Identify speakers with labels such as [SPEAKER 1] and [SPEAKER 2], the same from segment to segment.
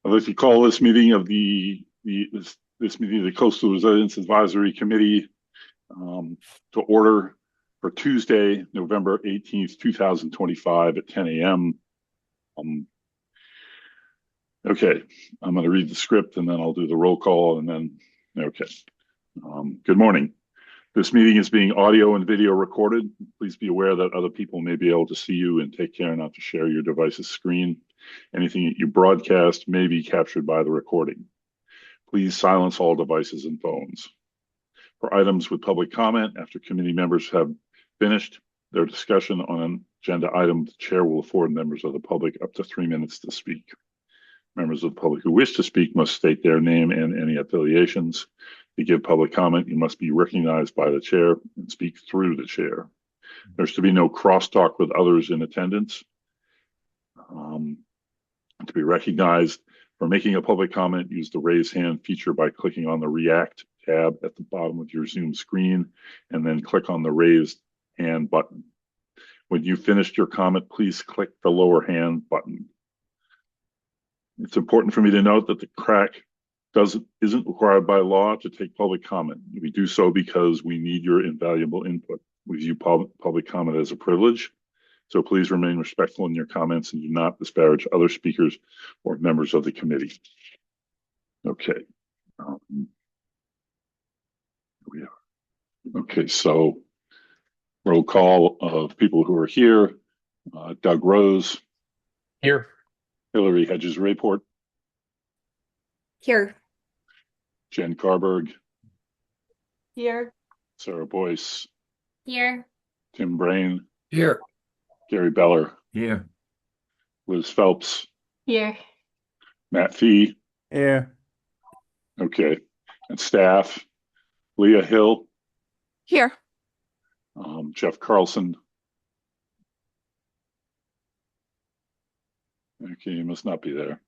[SPEAKER 1] I'd like to call this meeting of this meeting of the Coastal Resilience Advisory Committee to order for Tuesday, November 18th, 2025 at 10 a.m. Okay, I'm going to read the script and then I'll do the roll call and then, okay. Good morning. This meeting is being audio and video recorded. Please be aware that other people may be able to see you and take care not to share your device's screen. Anything that you broadcast may be captured by the recording. Please silence all devices and phones. For items with public comment, after committee members have finished their discussion on an agenda item, the chair will afford members of the public up to 3 minutes to speak. Members of the public who wish to speak must state their name and any affiliations. To give public comment, you must be recognized by the chair and speak through the chair. There's to be no crosstalk with others in attendance. To be recognized for making a public comment, use the raise hand feature by clicking on the React tab at the bottom of your Zoom screen and then click on the raised hand button. When you've finished your comment, please click the lower hand button. It's important for me to note that the CRAC isn't required by law to take public comment. We do so because we need your invaluable input. We view public comment as a privilege, so please remain respectful in your comments and do not disparage other speakers or members of the committee. Okay. Here we are. Okay, so roll call of people who are here. Doug Rose.
[SPEAKER 2] Here.
[SPEAKER 1] Hillary Hedges-Rayport.
[SPEAKER 3] Here.
[SPEAKER 1] Jen Carberg.
[SPEAKER 3] Here.
[SPEAKER 1] Sarah Boyce.
[SPEAKER 3] Here.
[SPEAKER 1] Tim Brain.
[SPEAKER 2] Here.
[SPEAKER 1] Gary Beller.
[SPEAKER 2] Here.
[SPEAKER 1] Liz Phelps.
[SPEAKER 3] Here.
[SPEAKER 1] Matt Fee.
[SPEAKER 2] Here.
[SPEAKER 1] Okay. And staff. Leah Hill.
[SPEAKER 3] Here.
[SPEAKER 1] Jeff Carlson. Okay, you must not be there.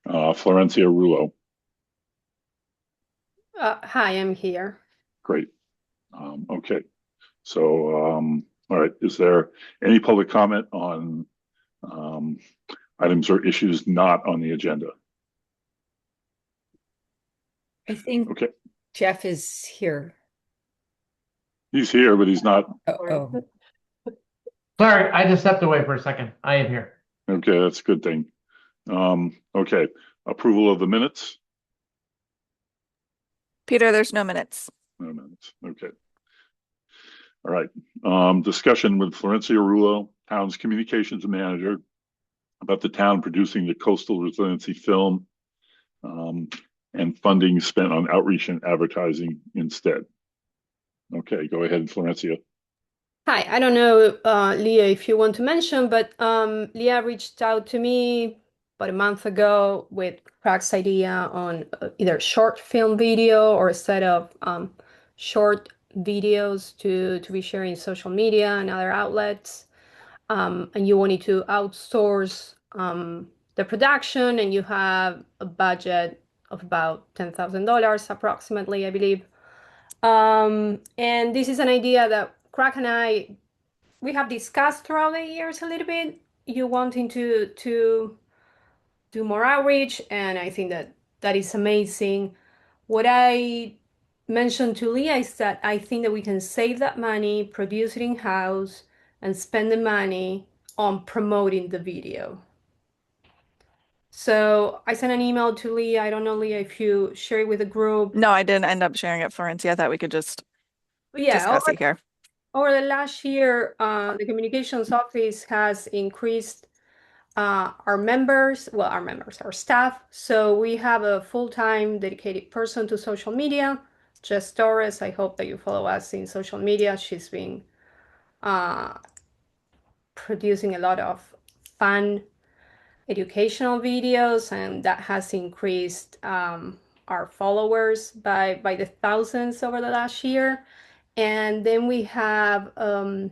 [SPEAKER 1] Florencia Rulo.
[SPEAKER 3] Hi, I'm here.
[SPEAKER 1] Great. Okay. So, all right. Is there any public comment on items or issues not on the agenda?
[SPEAKER 4] I think
[SPEAKER 1] Okay.
[SPEAKER 4] Jeff is here.
[SPEAKER 1] He's here, but he's not.
[SPEAKER 4] Oh,
[SPEAKER 2] Sorry, I just stepped away for a second. I am here.
[SPEAKER 1] Okay, that's a good thing. Okay. Approval of the minutes?
[SPEAKER 5] Peter, there's no minutes.
[SPEAKER 1] No minutes. Okay. All right. Discussion with Florencia Rulo, town's communications manager, about the town producing the coastal resiliency film and funding spent on outreach and advertising instead. Okay, go ahead, Florencia.
[SPEAKER 3] Hi, I don't know, Leah, if you want to mention, but Leah reached out to me about a month ago with CRAC's idea on either short film video or a set of short videos to be shared in social media and other outlets. And you wanted to outsource the production, and you have a budget of about $10,000 approximately, I believe. And this is an idea that CRAC and we have discussed throughout the years a little bit. You wanting to do more outreach, and I think that is amazing. What I mentioned to Leah is that I think that we can save that money, produce it in-house, and spend the money on promoting the video. So I sent an email to Leah. I don't know, Leah, if you share it with the group.
[SPEAKER 5] No, I didn't end up sharing it, Florencia. I thought we could just discuss it here.
[SPEAKER 3] Over the last year, the communications office has increased our staff. So we have a full-time dedicated person to social media, Jess Torres. I hope that you follow us in social media. She's been producing a lot of fun educational videos, and that has increased our followers by the thousands over the last year. And then we have a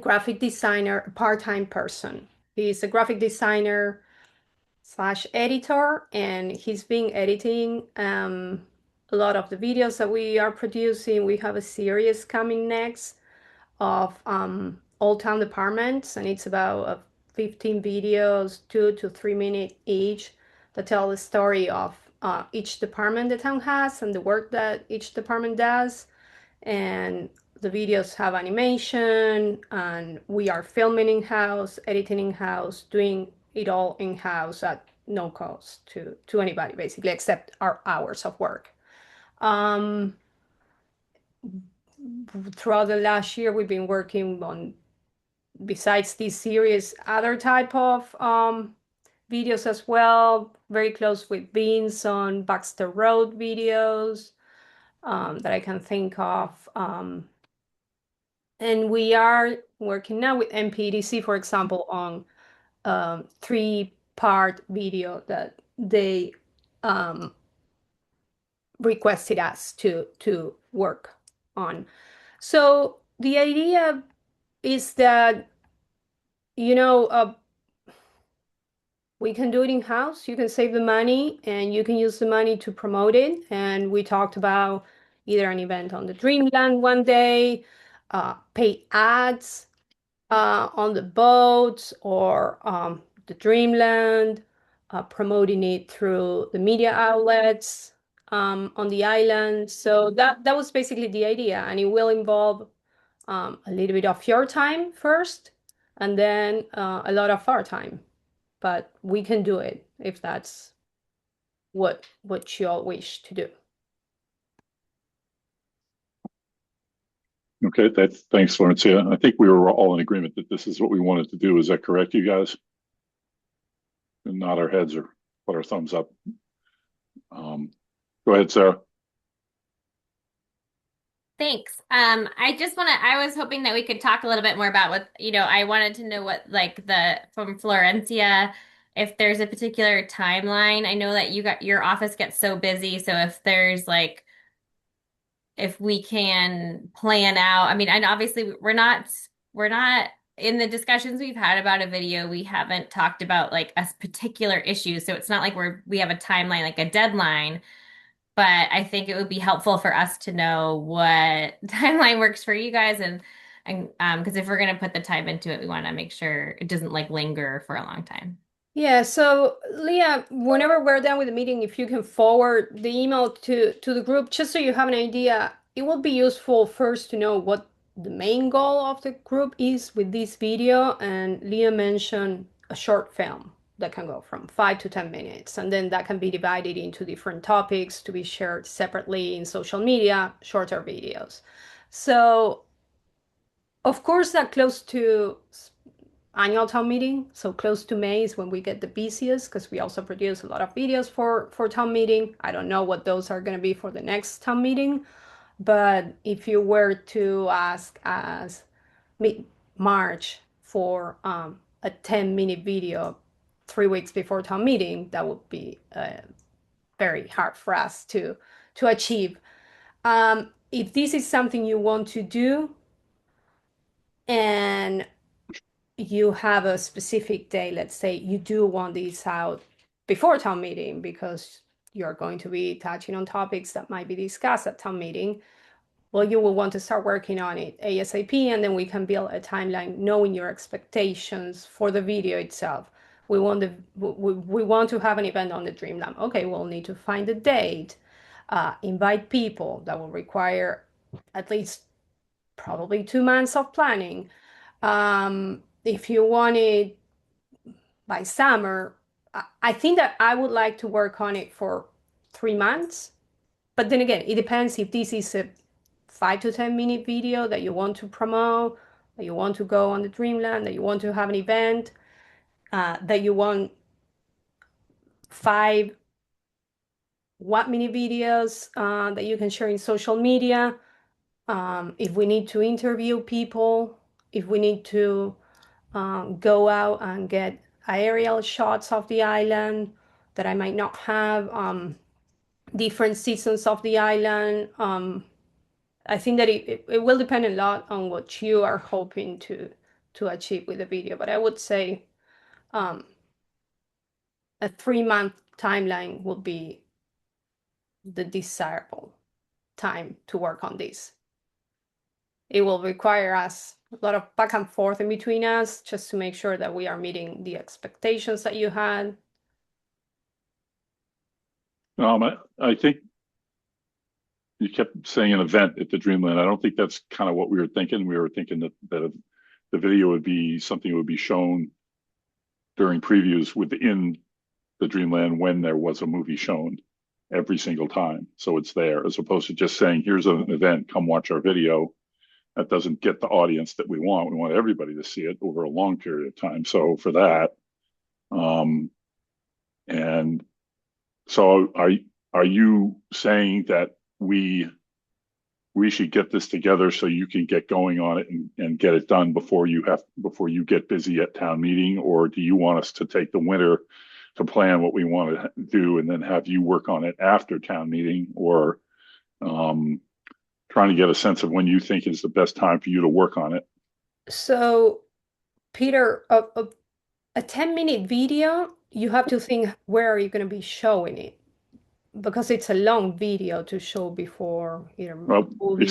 [SPEAKER 3] graphic designer, a part-time person. He's a graphic designer / editor, and he's been editing a lot of the videos that we are producing. We have a series coming next of Old Town Departments, and it's about 15 videos, 2 to 3 minutes each, that tell the story of each department the town has and the work that each department does. And the videos have animation, and we are filming in-house, editing in-house, doing it all in-house at no cost to anybody, basically, except our hours of work. Throughout the last year, we've been working on, besides this series, other type of videos as well. Very close with Vince on Baxter Road videos that I can think of. And we are working now with MPDC, for example, on 3-part video that they requested us to work on. So the idea is that, you know, we can do it in-house. You can save the money and you can use the money to promote it. And we talked about either an event on the Dreamland one day, pay ads on the boats or the Dreamland, promoting it through the media outlets on the island. So that was basically the idea, and it will involve a little bit of your time first, and then a lot of our time. But we can do it if that's what you all wish to do.
[SPEAKER 1] Okay, thanks, Florencia. I think we were all in agreement that this is what we wanted to do. Is that correct, you guys? And nod our heads or put our thumbs up. Go ahead, Sarah.
[SPEAKER 6] Thanks. I was hoping that we could talk a little bit more about what, I wanted to know what, like, from Florencia, if there's a particular timeline. I know that your office gets so busy. So if there's like, if we can plan out, I mean, and obviously we're not in the discussions we've had about a video, we haven't talked about like a particular issue. So it's not like we have a timeline, like a deadline. But I think it would be helpful for us to know what timeline works for you guys, and because if we're going to put the time into it, we want to make sure it doesn't like linger for a long time.
[SPEAKER 3] Yeah, so Leah, whenever we're done with the meeting, if you can forward the email to the group, just so you have an idea, it will be useful first to know what the main goal of the group is with this video. And Leah mentioned a short film that can go from 5 to 10 minutes, and then that can be divided into different topics to be shared separately in social media, shorter videos. So, of course, that close to annual town meeting, so close to May is when we get the busiest, because we also produce a lot of videos for town meeting. I don't know what those are going to be for the next town meeting, but if you were to ask us mid-March for a 10-minute video 3 weeks before town meeting, that would be very hard for us to achieve. If this is something you want to do and you have a specific day, let's say you do want this out before town meeting because you're going to be touching on topics that might be discussed at town meeting, well, you will want to start working on it ASAP, and then we can build a timeline knowing your expectations for the video itself. We want to have an event on the Dreamland. Okay, we'll need to find a date, invite people. That will require at least probably 2 months of planning. If you want it by summer, I think that I would like to work on it for 3 months. But then again, it depends if this is a 5 to 10 minute video that you want to promote, that you want to go on the Dreamland, that you want to have an event, that you want 5 1-minute videos that you can share in social media. If we need to interview people, if we need to go out and get aerial shots of the island that I might not have, different seasons of the island. I think that it will depend a lot on what you are hoping to achieve with the video, but I would say a 3-month timeline would be the desirable time to work on this. It will require us a lot of back and forth in between us just to make sure that we are meeting the expectations that you had.
[SPEAKER 1] I think you kept saying an event at the Dreamland. I don't think that's kind of what we were thinking. We were thinking that the video would be something that would be shown during previews within the Dreamland when there was a movie shown every single time. So it's there, as opposed to just saying, here's an event, come watch our video. That doesn't get the audience that we want. We want everybody to see it over a long period of time. So for that, and so are you saying that we should get this together so you can get going on it and get it done before you get busy at town meeting? Or do you want us to take the winter to plan what we want to do and then have you work on it after town meeting? Or trying to get a sense of when you think is the best time for you to work on it?
[SPEAKER 3] So, Peter, a 10-minute video, you have to think, where are you going to be showing it? Because it's a long video to show before,
[SPEAKER 1] Well,
[SPEAKER 3] movie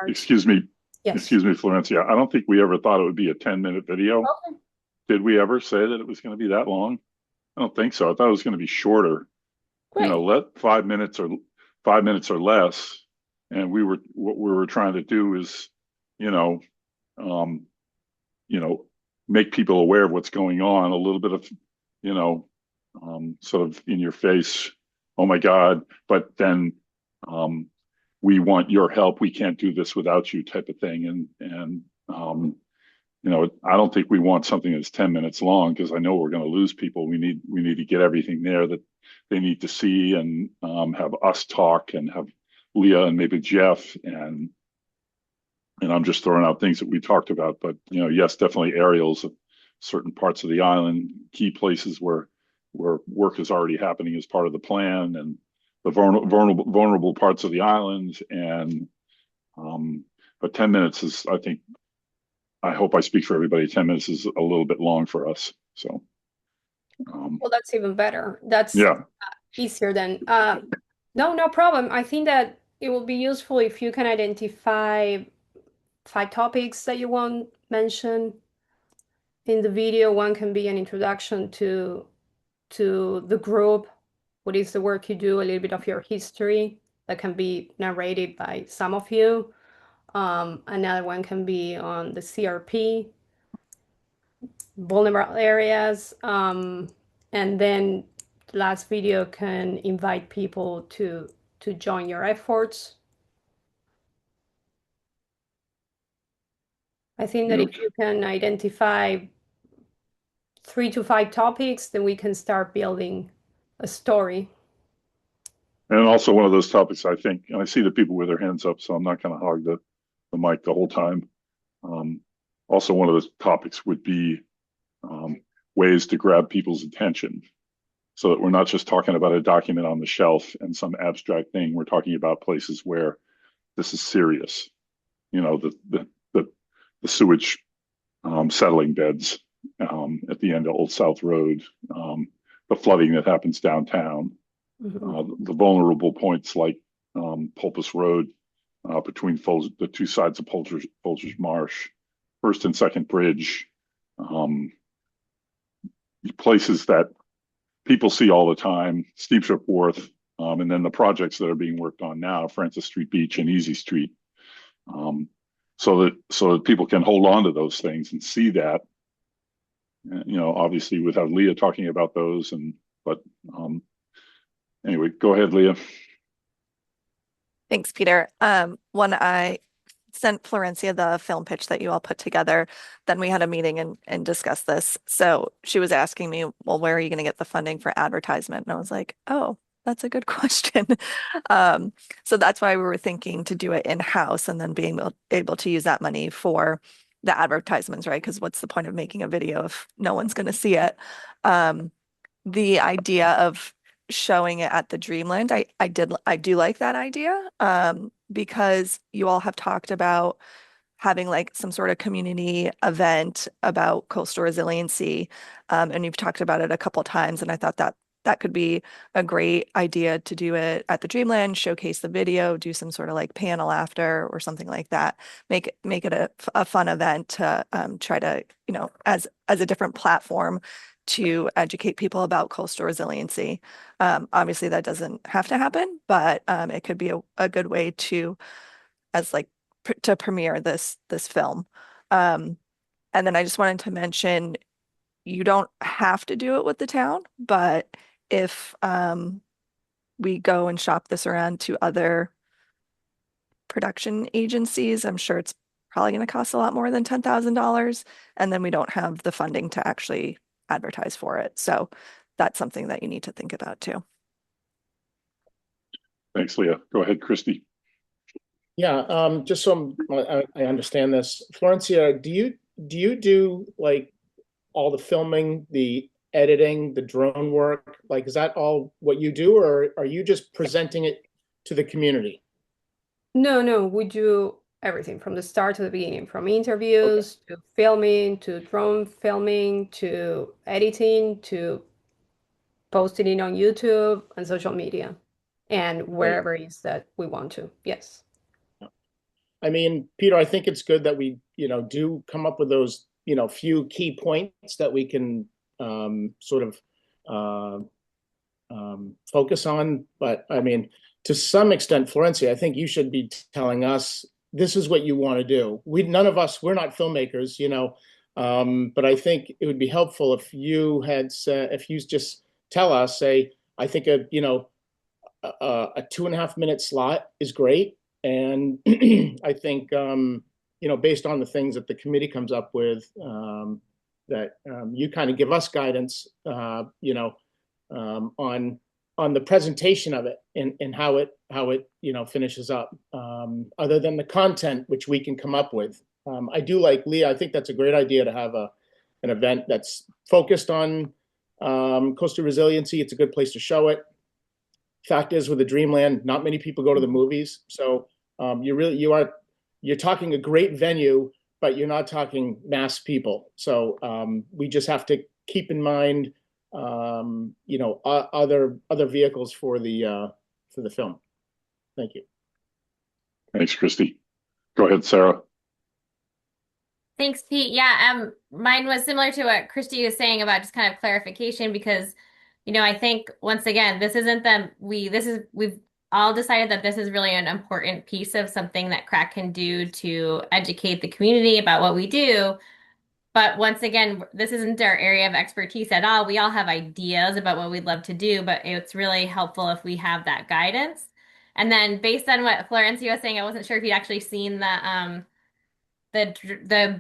[SPEAKER 1] excuse me,
[SPEAKER 3] Yes.
[SPEAKER 1] excuse me, Florencia. I don't think we ever thought it would be a 10-minute video.
[SPEAKER 3] Okay.
[SPEAKER 1] Did we ever say that it was going to be that long? I don't think so. I thought it was going to be shorter.
[SPEAKER 3] Great.
[SPEAKER 1] Let 5 minutes or less. And what we were trying to do is, make people aware of what's going on, a little bit of, sort of in your face, oh my God, but then we want your help. We can't do this without you type of thing. And I don't think we want something that's 10 minutes long, because I know we're going to lose people. We need to get everything there that they need to see, and have us talk, and have Leah and maybe Jeff, and I'm just throwing out things that we talked about. But yes, definitely aerials of certain parts of the island, key places where work is already happening as part of the plan, and the vulnerable parts of the island. And but 10 minutes is, I hope I speak for everybody, 10 minutes is a little bit long for us. So
[SPEAKER 3] Well, that's even better. That's
[SPEAKER 1] yeah.
[SPEAKER 3] easier than no problem. I think that it will be useful if you can identify 5 topics that you want mentioned in the video. One can be an introduction to the group, what is the work you do, a little bit of your history that can be narrated by some of you. Another one can be on the CRP, vulnerable areas, and then the last video can invite people to join your efforts. I think that if you can identify 3 to 5 topics, then we can start building a story.
[SPEAKER 1] And also one of those topics, I think, and I see the people with their hands up, so I'm not going to hog the mic the whole time. Also, one of those topics would be ways to grab people's attention, so that we're not just talking about a document on the shelf and some abstract thing. We're talking about places where this is serious. The sewage settling beds at the end of Old South Road, the flooding that happens downtown, the vulnerable points like Pulpus Road, between the 2 sides of Folgers Marsh, First and Second Bridge, places that people see all the time, Steamship Wharf, and then the projects that are being worked on now, Francis Street Beach and Easy Street, so that people can hold on to those things and see that. Obviously without Leah talking about those, but anyway, go ahead, Leah.
[SPEAKER 5] Thanks, Peter. When I sent Florencia the film pitch that you all put together, then we had a meeting and discussed this. So she was asking me, well, where are you going to get the funding for advertisement? And I was like, oh, that's a good question. So that's why we were thinking to do it in-house and then being able to use that money for the advertisements, right? Because what's the point of making a video if no one's going to see it? The idea of showing it at the Dreamland, I do like that idea, because you all have talked about having like some sort of community event about coastal resiliency, and you've talked about it a couple of times, and I thought that could be a great idea to do it at the Dreamland, showcase the video, do some sort of like panel after or something like that. Make it a fun event to try to, as a different platform to educate people about coastal resiliency. Obviously, that doesn't have to happen, but it could be a good way to, as like to premiere this film. And then I just wanted to mention, you don't have to do it with the town, but if we go and shop this around to other production agencies, I'm sure it's probably going to cost a lot more than $10,000. And then we don't have the funding to actually advertise for it. So that's something that you need to think about too.
[SPEAKER 1] Thanks, Leah. Go ahead, Christy.
[SPEAKER 7] Yeah, just so I understand this, Florencia, do you do like all the filming, the editing, the drone work? Like, is that all what you do, or are you just presenting it to the community?
[SPEAKER 3] No, we do everything from the start to the beginning, from interviews to filming to drone filming to editing to posting it on YouTube and social media and wherever it is that we want to. Yes.
[SPEAKER 7] I mean, Peter, I think it's good that we, do come up with those, few key points that we can sort of focus on. But I mean, to some extent, Florencia, I think you should be telling us this is what you want to do. None of us, we're not filmmakers, but I think it would be helpful if you had said, if you just tell us, say, I think a 2.5 minute slot is great. And I think, based on the things that the committee comes up with, that you kind of give us guidance, on the presentation of it and how it finishes up. Other than the content which we can come up with, I do like Leah. I think that's a great idea to have an event that's focused on coastal resiliency. It's a good place to show it. Fact is, with the Dreamland, not many people go to the movies, so you're talking a great venue, but you're not talking mass people. So we just have to keep in mind, other vehicles for the film. Thank you.
[SPEAKER 1] Thanks, Christy. Go ahead, Sarah.
[SPEAKER 6] Thanks, Pete. Yeah, mine was similar to what Christy was saying about just kind of clarification because, I think once again, we've all decided that this is really an important piece of something that CRAC can do to educate the community about what we do. But once again, this isn't our area of expertise at all. We all have ideas about what we'd love to do, but it's really helpful if we have that guidance. And then based on what Florencia was saying, I wasn't sure if you'd actually seen the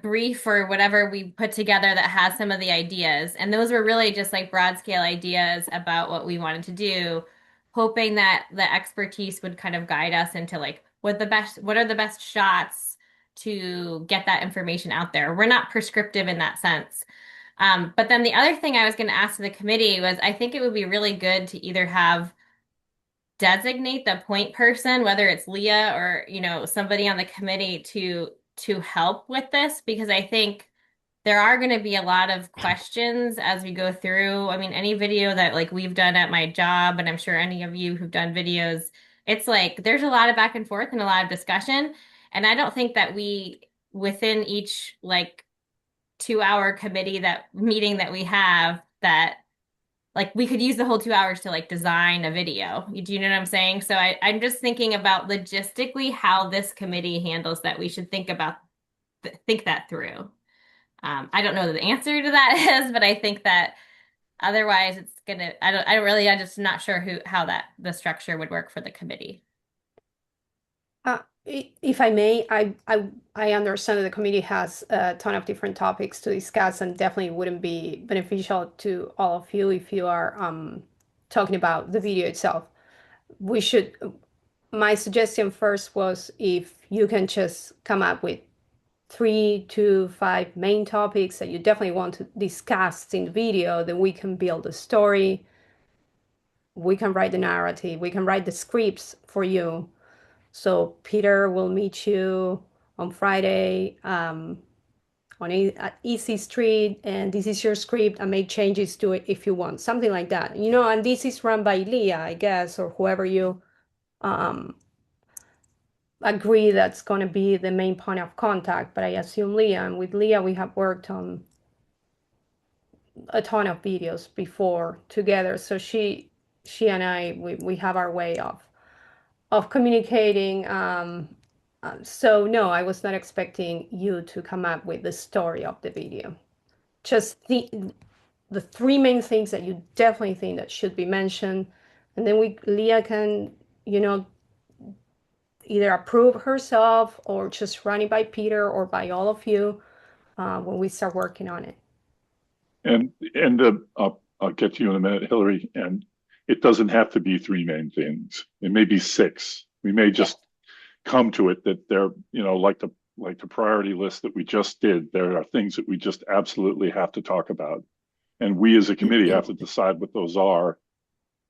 [SPEAKER 6] brief or whatever we put together that has some of the ideas. And those were really just like broad scale ideas about what we wanted to do, hoping that the expertise would kind of guide us into like what are the best shots to get that information out there. We're not prescriptive in that sense. But then the other thing I was going to ask the committee was I think it would be really good to either designate the point person, whether it's Leah or, somebody on the committee to help with this, because I think there are going to be a lot of questions as we go through. I mean, any video that like we've done at my job, and I'm sure any of you who've done videos, it's like there's a lot of back and forth and a lot of discussion. And I don't think that we, within each like 2-hour committee meeting that we have, that like we could use the whole 2 hours to like design a video. Do you know what I'm saying? So I'm just thinking about logistically how this committee handles that. We should think that through. I don't know what the answer to that is, but I think that otherwise it's gonna. I'm just not sure how the structure would work for the committee.
[SPEAKER 3] If I may, I understand that the committee has a ton of different topics to discuss and definitely wouldn't be beneficial to all of you if you are talking about the video itself. My suggestion first was if you can just come up with 3 to 5 main topics that you definitely want to discuss in the video, then we can build a story, we can write the narrative, we can write the scripts for you. So Peter will meet you on Friday at Easy Street, and this is your script, and make changes to it if you want, something like that. And this is run by Leah, I guess, or whoever you agree that's going to be the main point of contact. But I assume Leah, and with Leah we have worked on a ton of videos before together. So she and I, we have our way of communicating. So no, I was not expecting you to come up with the story of the video. Just the three main things that you definitely think that should be mentioned, and then Leah can, either approve herself or just run it by Peter or by all of you when we start working on it.
[SPEAKER 1] And I'll get to you in a minute, Hillary. And it doesn't have to be three main things. It may be six. We may just come to it that they're, like the priority list that we just did. There are things that we just absolutely have to talk about, and we as a committee have to decide what those are.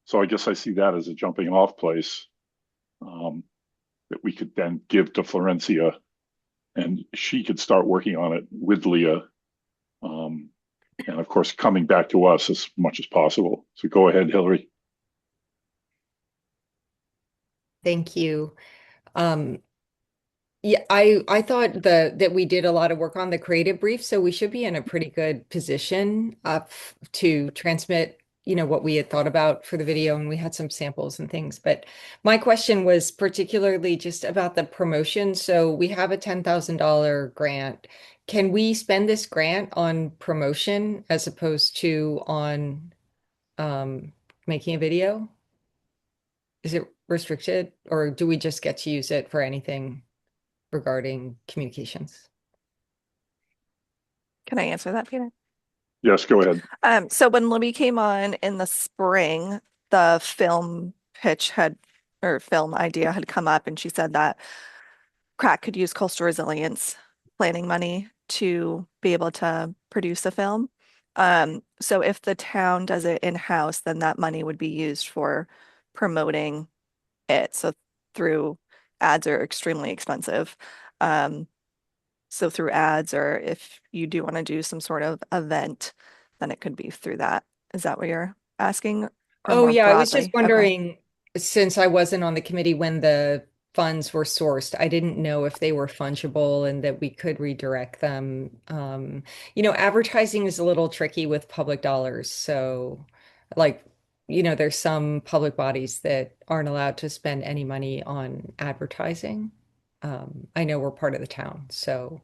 [SPEAKER 1] So I guess I see that as a jumping off place that we could then give to Florencia, and she could start working on it with Leah. And of course, coming back to us as much as possible. So go ahead, Hillary.
[SPEAKER 4] Thank you. Yeah, I thought that we did a lot of work on the creative brief, so we should be in a pretty good position to transmit, what we had thought about for the video, and we had some samples and things. But my question was particularly just about the promotion. So we have a $10,000 grant. Can we spend this grant on promotion as opposed to on making a video? Is it restricted, or do we just get to use it for anything regarding communications?
[SPEAKER 5] Can I answer that, Peter?
[SPEAKER 1] Yes, go ahead.
[SPEAKER 5] So when Libby came on in the spring, the film idea had come up, and she said that CRAC could use coastal resilience planning money to be able to produce a film. So if the town does it in-house, then that money would be used for promoting it. So through ads are extremely expensive. So through ads, or if you do want to do some sort of event, then it could be through that. Is that what you're asking? Or
[SPEAKER 4] Oh,
[SPEAKER 5] more
[SPEAKER 4] yeah, I was just
[SPEAKER 5] broadly? Okay.
[SPEAKER 4] wondering, since I wasn't on the committee when the funds were sourced, I didn't know if they were fungible and that we could redirect them. Advertising is a little tricky with public dollars. So, there's some public bodies that aren't allowed to spend any money on advertising. I know we're part of the town, so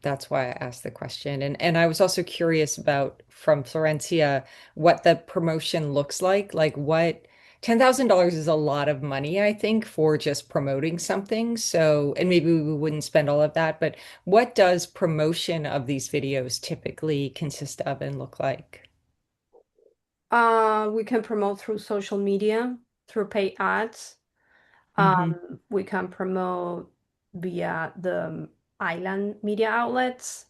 [SPEAKER 4] that's why I asked the question. And I was also curious about, from Florencia, what the promotion looks like. Like, what $10,000 is a lot of money, I think, for just promoting something. So, and maybe we wouldn't spend all of that, but what does promotion of these videos typically consist of and look like?
[SPEAKER 3] We can promote through social media, through paid ads. We can promote via the island media outlets,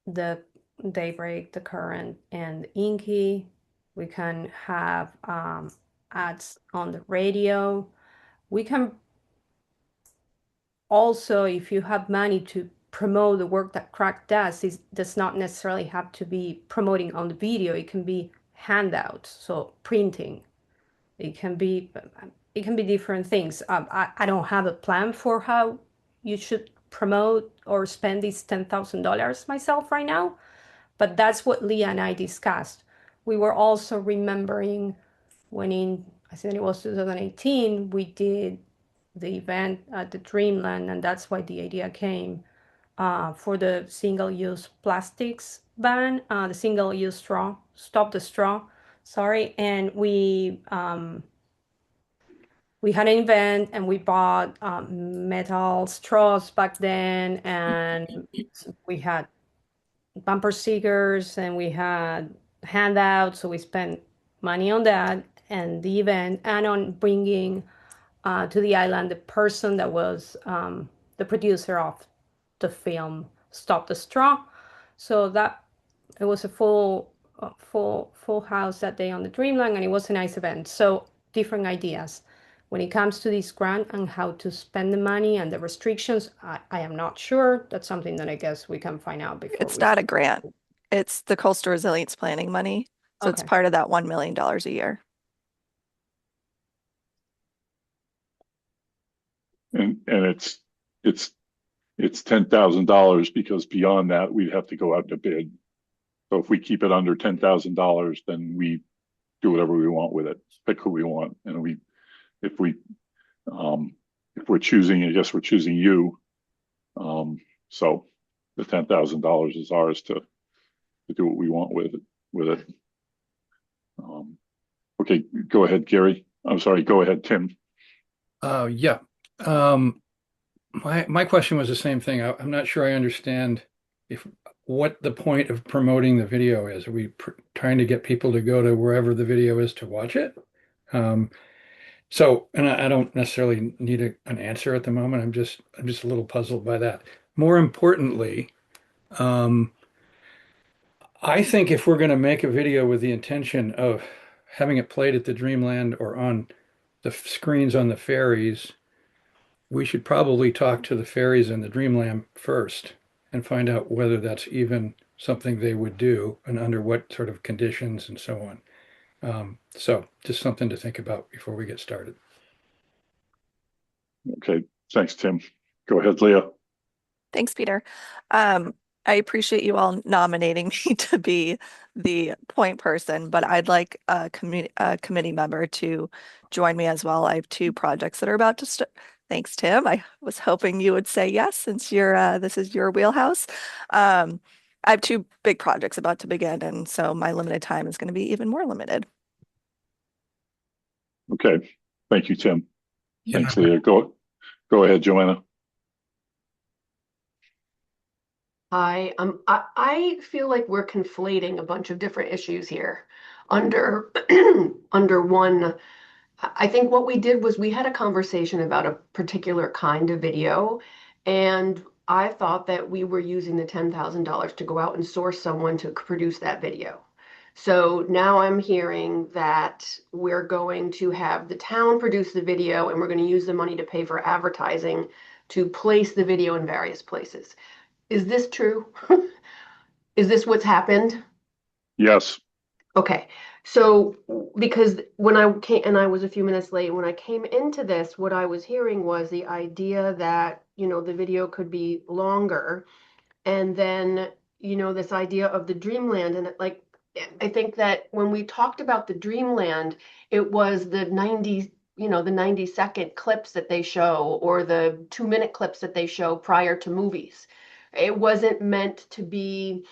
[SPEAKER 3] the Daybreak, the Current, and Inky. We can have ads on the radio. We can also, if you have money to promote the work that CRAC does, it does not necessarily have to be promoting on the video. It can be handouts, so printing. It can be different things. I don't have a plan for how you should promote or spend these $10,000 myself right now, but that's what Leah and I discussed. We were also remembering when I think it was 2018, we did the event at the Dreamland, and that's why the idea came for the single-use plastics ban, the single-use straw, stop the straw, sorry, and we had an event and we bought metal straws back then, and we had bumper stickers and we had handouts, so we spent money on that and the event, and on bringing to the island the person that was the producer of the film Stop the Straw. So that it was a full house that day on the Dreamland, and it was a nice event. So different ideas. When it comes to this grant and how to spend the money and the restrictions, I am not sure. That's something that I guess we can find out before.
[SPEAKER 5] It's not a grant. It's the coastal resilience planning money. So it's
[SPEAKER 3] Okay.
[SPEAKER 5] part of that $1 million a year.
[SPEAKER 1] And it's $10,000 because beyond that, we'd have to go out to bid. So if we keep it under $10,000, then we do whatever we want with it, pick who we want. And if we're choosing, I guess we're choosing you. So the $10,000 is ours to do what we want with it. Okay, go ahead, Gary. I'm sorry, go ahead, Tim.
[SPEAKER 8] Yeah. My question was the same thing. I'm not sure I understand what the point of promoting the video is. Are we trying to get people to go to wherever the video is to watch it? So, and I don't necessarily need an answer at the moment. I'm just a little puzzled by that. More importantly, I think if we're going to make a video with the intention of having it played at the Dreamland or on the screens on the ferries, we should probably talk to the ferries and the Dreamland first and find out whether that's even something they would do and under what sort of conditions and so on. So just something to think about before we get started.
[SPEAKER 1] Okay, thanks, Tim. Go ahead, Leah.
[SPEAKER 5] Thanks, Peter. I appreciate you all nominating me to be the point person, but I'd like a committee member to join me as well. I have two projects that are about to start. Thanks, Tim. I was hoping you would say yes, since this is your wheelhouse. I have two big projects about to begin, and so my limited time is going to be even more limited.
[SPEAKER 1] Okay, thank you, Tim.
[SPEAKER 8] Yeah.
[SPEAKER 1] Thanks, Leah. Go ahead, Joanna.
[SPEAKER 9] Hi, I feel like we're conflating a bunch of different issues here under under one. I think what we did was we had a conversation about a particular kind of video, and I thought that we were using the $10,000 to go out and source someone to produce that video. So now I'm hearing that we're going to have the town produce the video, and we're going to use the money to pay for advertising to place the video in various places. Is this true? Is this what's happened?
[SPEAKER 1] Yes.
[SPEAKER 9] Okay. So because when I came, and I was a few minutes late, when I came into this, what I was hearing was the idea that, the video could be longer. And then, this idea of the Dreamland. And I think that when we talked about the Dreamland, it was the 90-second clips that they show, or the 2-minute clips that they show prior to movies. It wasn't meant to be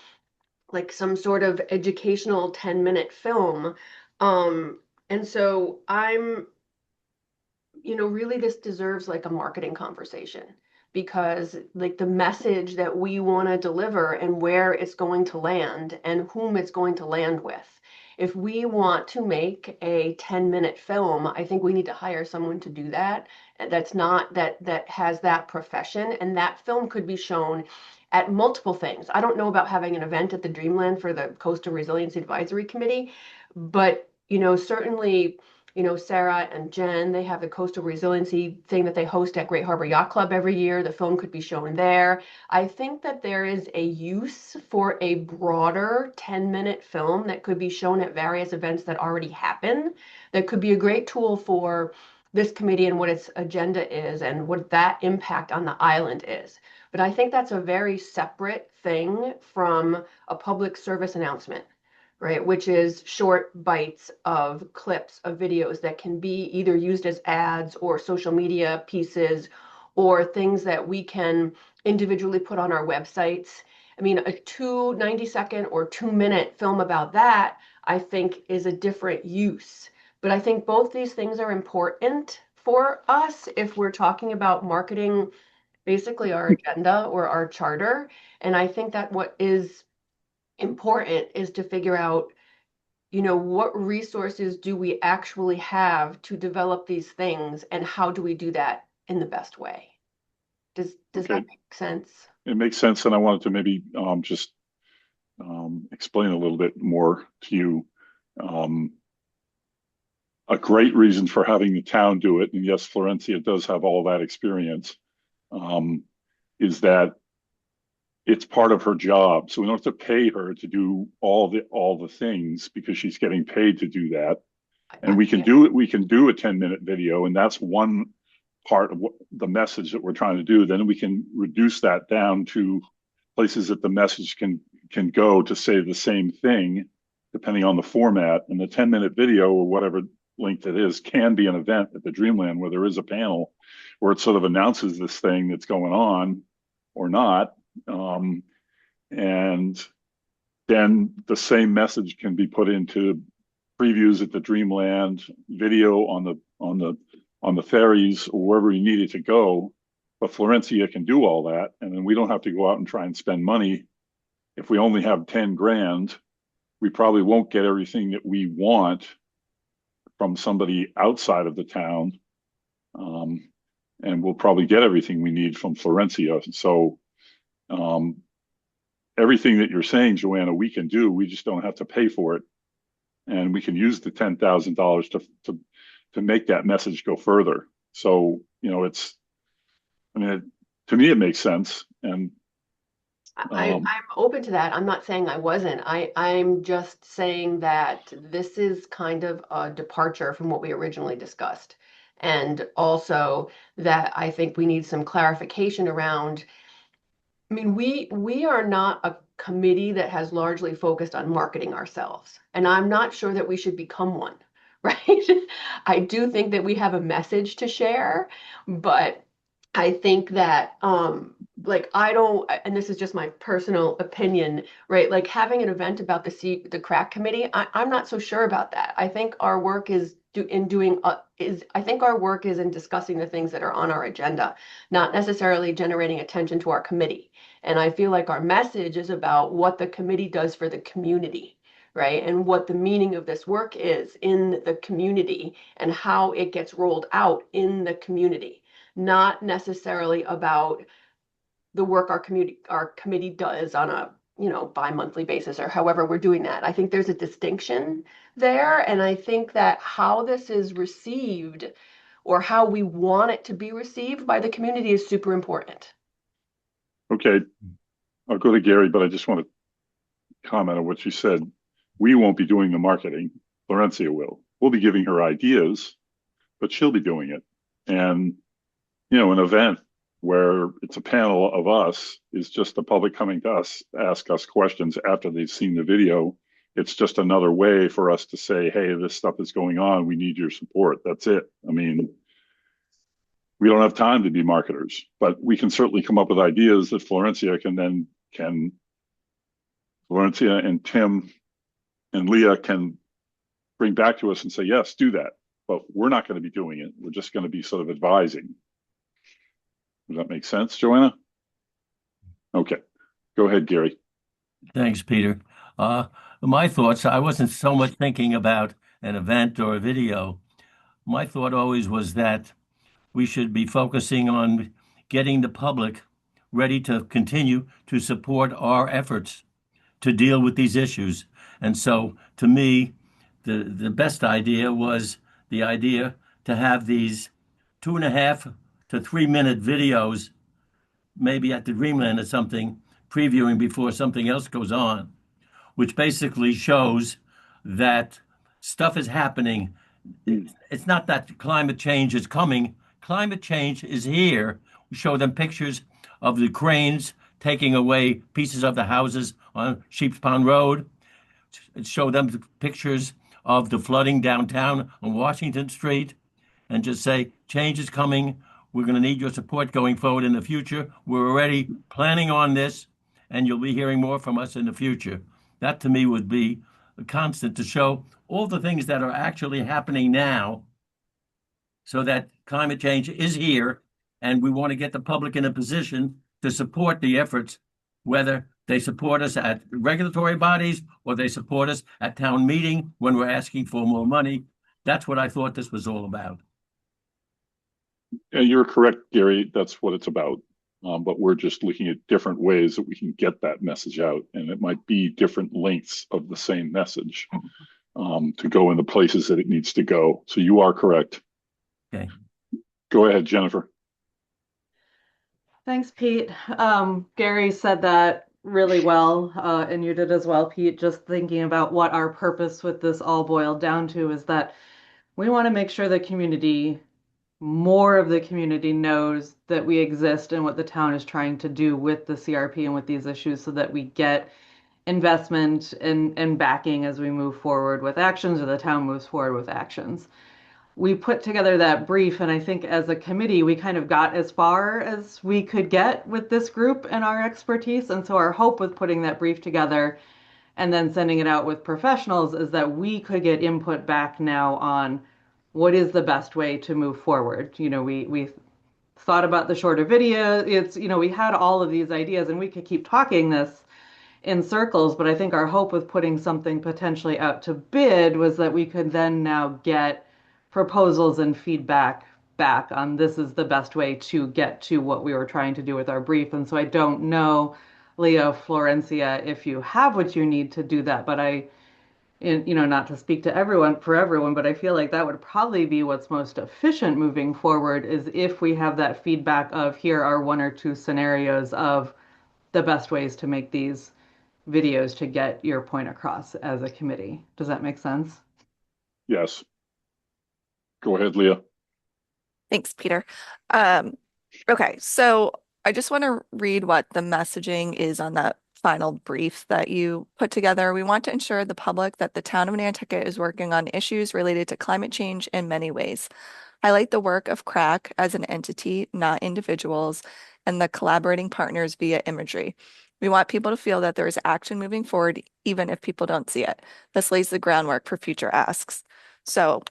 [SPEAKER 9] like some sort of educational 10-minute film. And so I'm, really this deserves like a marketing conversation, because like the message that we want to deliver and where it's going to land and whom it's going to land with. If we want to make a 10-minute film, I think we need to hire someone to do that. That has that profession, and that film could be shown at multiple things. I don't know about having an event at the Dreamland for the Coastal Resiliency Advisory Committee, but certainly, Sarah and Jen, they have the coastal resiliency thing that they host at Great Harbor Yacht Club every year. The film could be shown there. I think that there is a use for a broader 10-minute film that could be shown at various events that already happen. That could be a great tool for this committee and what its agenda is and what that impact on the island is. But I think that's a very separate thing from a public service announcement, right? Which is short bites of clips of videos that can be either used as ads or social media pieces, or things that we can individually put on our websites. I mean, a 90-second or 2-minute film about that, I think, is a different use. But I think both these things are important for us if we're talking about marketing basically our agenda or our charter. And I think that what is important is to figure out, what resources do we actually have to develop these things, and how do we do that in the best way? Does
[SPEAKER 1] Okay.
[SPEAKER 9] that make sense?
[SPEAKER 1] It makes sense, and I wanted to maybe just explain a little bit more to you. A great reason for having the town do it, and yes, Florencia does have all that experience, is that it's part of her job. So we don't have to pay her to do all the things, because she's getting paid to do that. And we can do it. We can do a 10-minute video, and that's one part of the message that we're trying to do. Then we can reduce that down to places that the message can can go to say the same thing, depending on the format. And the 10-minute video or whatever length it is can be an event at the Dreamland where there is a panel where it sort of announces this thing that's going on or not. And then the same message can be put into previews at the Dreamland, video on the ferries or wherever you need it to go. But Florencia can do all that, and then we don't have to go out and try and spend money. If we only have 10 grand, we probably won't get everything that we want from somebody outside of the town. And we'll probably get everything we need from Florencia. So everything that you're saying, Joanna, we can do. We just don't have to pay for it. And we can use the $10,000 to make that message go further. So, to me, it makes sense. And
[SPEAKER 9] I'm open to that. I'm not saying I wasn't. I'm just saying that this is kind of a departure from what we originally discussed. And also that I think we need some clarification around. I mean, we are not a committee that has largely focused on marketing ourselves. And I'm not sure that we should become one, right? I do think that we have a message to share, but I think that I don't, and this is just my personal opinion, right? Like having an event about the crack committee, I'm not so sure about that. I think our work is in discussing the things that are on our agenda, not necessarily generating attention to our committee. And I feel like our message is about what the committee does for the community, right? And what the meaning of this work is in the community and how it gets rolled out in the community. Not necessarily about the work our committee does on a bi-monthly basis or however we're doing that. I think there's a distinction there, and I think that how this is received or how we want it to be received by the community is super important.
[SPEAKER 1] Okay, I'll go to Gary, but I just want to comment on what you said. We won't be doing the marketing. Florencia will. We'll be giving her ideas, but she'll be doing it. And an event where it's a panel of us is just the public coming to us, ask us questions after they've seen the video. It's just another way for us to say, hey, this stuff is going on. We need your support. That's it. I mean, we don't have time to be marketers, but we can certainly come up with ideas that Florencia Florencia and Tim and Leah can bring back to us and say, yes, do that. But we're not going to be doing it. We're just going to be sort of advising. Does that make sense, Joanna? Okay, go ahead, Gary.
[SPEAKER 10] Thanks, Peter. My thoughts, I wasn't so much thinking about an event or a video. My thought always was that we should be focusing on getting the public ready to continue to support our efforts to deal with these issues. And so, to me, the best idea was the idea to have these 2.5 to 3 minute videos, maybe at the Dreamland or something, previewing before something else goes on, which basically shows that stuff is happening. It's not that climate change is coming. Climate change is here. We show them pictures of the cranes taking away pieces of the houses on Sheep's Pond Road. Show them pictures of the flooding downtown on Washington Street, and just say, change is coming. We're going to need your support going forward in the future. We're already planning on this, and you'll be hearing more from us in the future. That, to me, would be a constant to show all the things that are actually happening now, so that climate change is here, and we want to get the public in a position to support the efforts, whether they support us at regulatory bodies or they support us at town meeting when we're asking for more money. That's what I thought this was all about.
[SPEAKER 1] Yeah, you're correct, Gary. That's what it's about. But we're just looking at different ways that we can get that message out. And it might be different lengths of the same message to go in the places that it needs to go. So you are correct.
[SPEAKER 10] Okay.
[SPEAKER 1] Go ahead, Jennifer.
[SPEAKER 11] Thanks, Pete. Gary said that really well, and you did as well, Pete. Just thinking about what our purpose with this all boiled down to is that we want to make sure the community, more of the community, knows that we exist and what the town is trying to do with the CRP and with these issues, so that we get investment and backing as we move forward with actions, or the town moves forward with actions. We put together that brief, and I think as a committee, we kind of got as far as we could get with this group and our expertise. And so our hope with putting that brief together and then sending it out with professionals is that we could get input back now on what is the best way to move forward. We thought about the shorter video. We had all of these ideas, and we could keep talking this in circles, but I think our hope with putting something potentially out to bid was that we could then now get proposals and feedback back on this is the best way to get to what we were trying to do with our brief. And so I don't know, Leo, Florencia, if you have what you need to do that, but not to speak to everyone for everyone, but I feel like that would probably be what's most efficient moving forward, is if we have that feedback of here are one or two scenarios of the best ways to make these videos to get your point across as a committee. Does that make sense?
[SPEAKER 1] Yes. Go ahead, Leah.
[SPEAKER 5] Thanks, Peter. Okay, so I just want to read what the messaging is on that final brief that you put together. We want to ensure the public that the town of Nantucket is working on issues related to climate change in many ways. Highlight the work of CRAC as an entity, not individuals, and the collaborating partners via imagery. We want people to feel that there is action moving forward, even if people don't see it. This lays the groundwork for future asks. So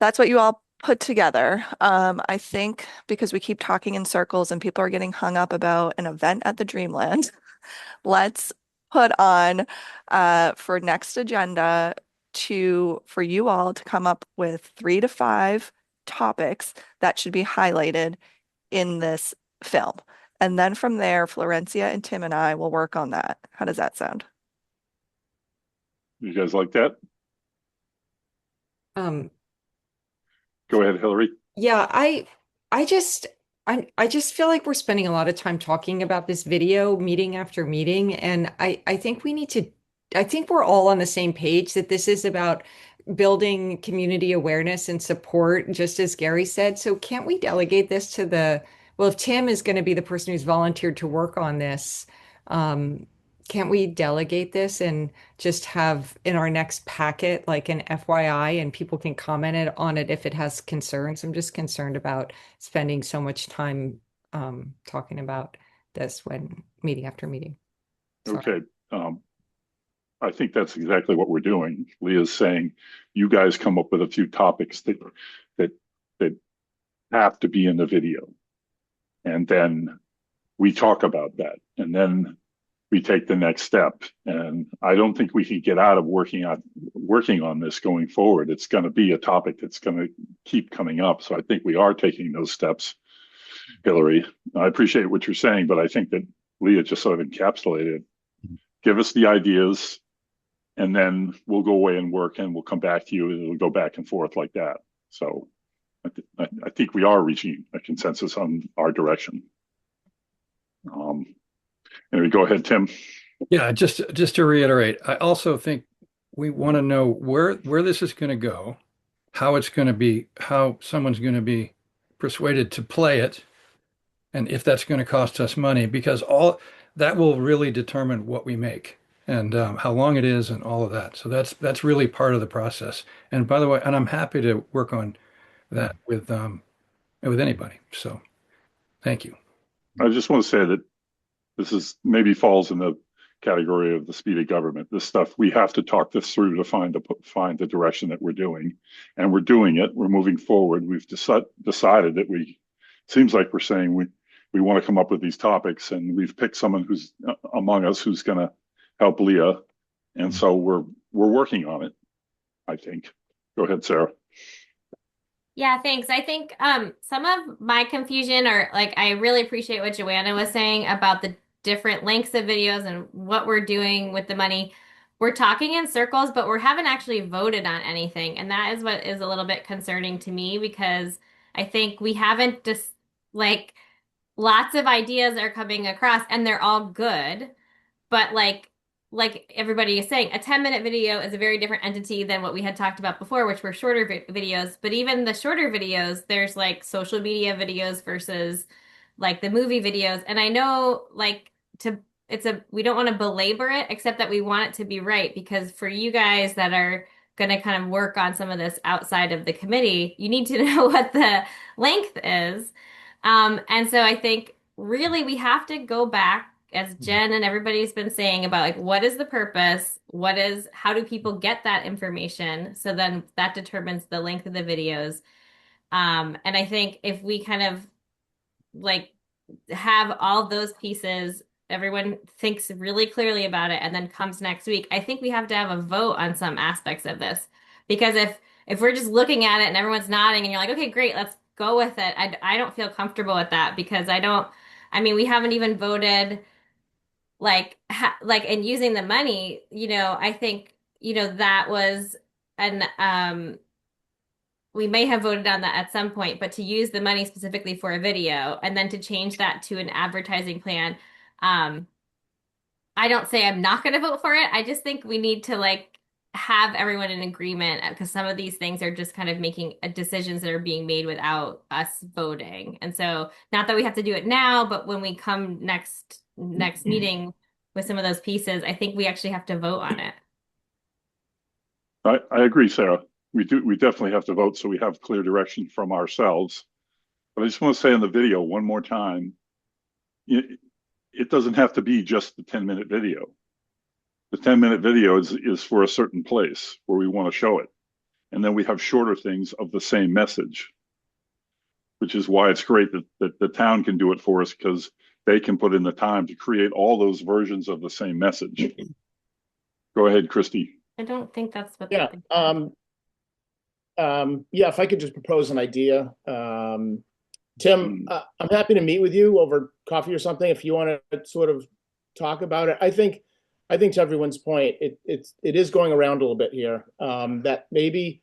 [SPEAKER 5] that's what you all put together. I think because we keep talking in circles and people are getting hung up about an event at the Dreamland, let's put on for next agenda for you all to come up with 3 to 5 topics that should be highlighted in this film. And then from there, Florencia and Tim and I will work on that. How does that sound?
[SPEAKER 1] You guys like that?
[SPEAKER 4] Um,
[SPEAKER 1] Go ahead, Hillary.
[SPEAKER 4] yeah, I just feel like we're spending a lot of time talking about this video meeting after meeting, and I think I think we're all on the same page that this is about building community awareness and support, just as Gary said. So can't we delegate this to well, if Tim is going to be the person who's volunteered to work on this, can't we delegate this and just have in our next packet like an FYI, and people can comment on it if it has concerns? I'm just concerned about spending so much time talking about this when meeting after meeting. Sorry.
[SPEAKER 1] Okay. I think that's exactly what we're doing. Leah's saying you guys come up with a few topics that have to be in the video. And then we talk about that. And then we take the next step. And I don't think we can get out of working on this going forward. It's going to be a topic that's going to keep coming up. So I think we are taking those steps, Hillary. I appreciate what you're saying, but I think that Leah just sort of encapsulated. Give us the ideas, and then we'll go away and work, and we'll come back to you, and it'll go back and forth like that. So I think we are reaching a consensus on our direction. Anyway, go ahead, Tim.
[SPEAKER 8] Yeah, just to reiterate, I also think we want to know where this is going to go, how it's going to be, how someone's going to be persuaded to play it, and if that's going to cost us money, because all that will really determine what we make and how long it is and all of that. So that's really part of the process. And by the way, and I'm happy to work on that with anybody. So thank you.
[SPEAKER 1] I just want to say that this maybe falls in the category of the speed of government. This stuff, we have to talk this through to find the direction that we're doing, and we're doing it. We're moving forward. We've decided that seems like we're saying we want to come up with these topics, and we've picked someone who's among us who's going to help Leah, and so we're working on it, I think. Go ahead, Sarah.
[SPEAKER 6] Yeah, thanks. I think some of my confusion, or like, I really appreciate what Joanna was saying about the different lengths of videos and what we're doing with the money. We're talking in circles, but we haven't actually voted on anything. And that is what is a little bit concerning to me, because I think we haven't just like lots of ideas are coming across and they're all good. But like everybody is saying, a 10-minute video is a very different entity than what we had talked about before, which were shorter videos. But even the shorter videos, there's like social media videos versus like the movie videos. And I know like to we don't want to belabor it, except that we want it to be right, because for you guys that are going to kind of work on some of this outside of the committee, you need to know what the length is. And so I think really we have to go back, as Jen and everybody's been saying, about like, what is the purpose? How do people get that information? So then that determines the length of the videos. And I think if we kind of like have all those pieces, everyone thinks really clearly about it, and then comes next week, I think we have to have a vote on some aspects of this. Because if we're just looking at it and everyone's nodding and you're like, okay, great, let's go with it. I don't feel comfortable with that, because we haven't even voted and using the money, I think, that was we may have voted on that at some point, but to use the money specifically for a video and then to change that to an advertising plan, I don't say I'm not going to vote for it. I just think we need to have everyone in agreement, because some of these things are just kind of making decisions that are being made without us voting. And so not that we have to do it now, but when we come next meeting with some of those pieces, I think we actually have to vote on it.
[SPEAKER 1] I agree, Sarah. We definitely have to vote so we have clear direction from ourselves. But I just want to say in the video one more time, it doesn't have to be just the 10-minute video. The 10-minute video is for a certain place where we want to show it. And then we have shorter things of the same message, which is why it's great that the town can do it for us, because they can put in the time to create all those versions of the same message. Go ahead, Christy.
[SPEAKER 6] I don't think that's what
[SPEAKER 7] Yeah. If I could just propose an idea. Tim, I'm happy to meet with you over coffee or something if you want to sort of talk about it. I think to everyone's point, it is going around a little bit here. That maybe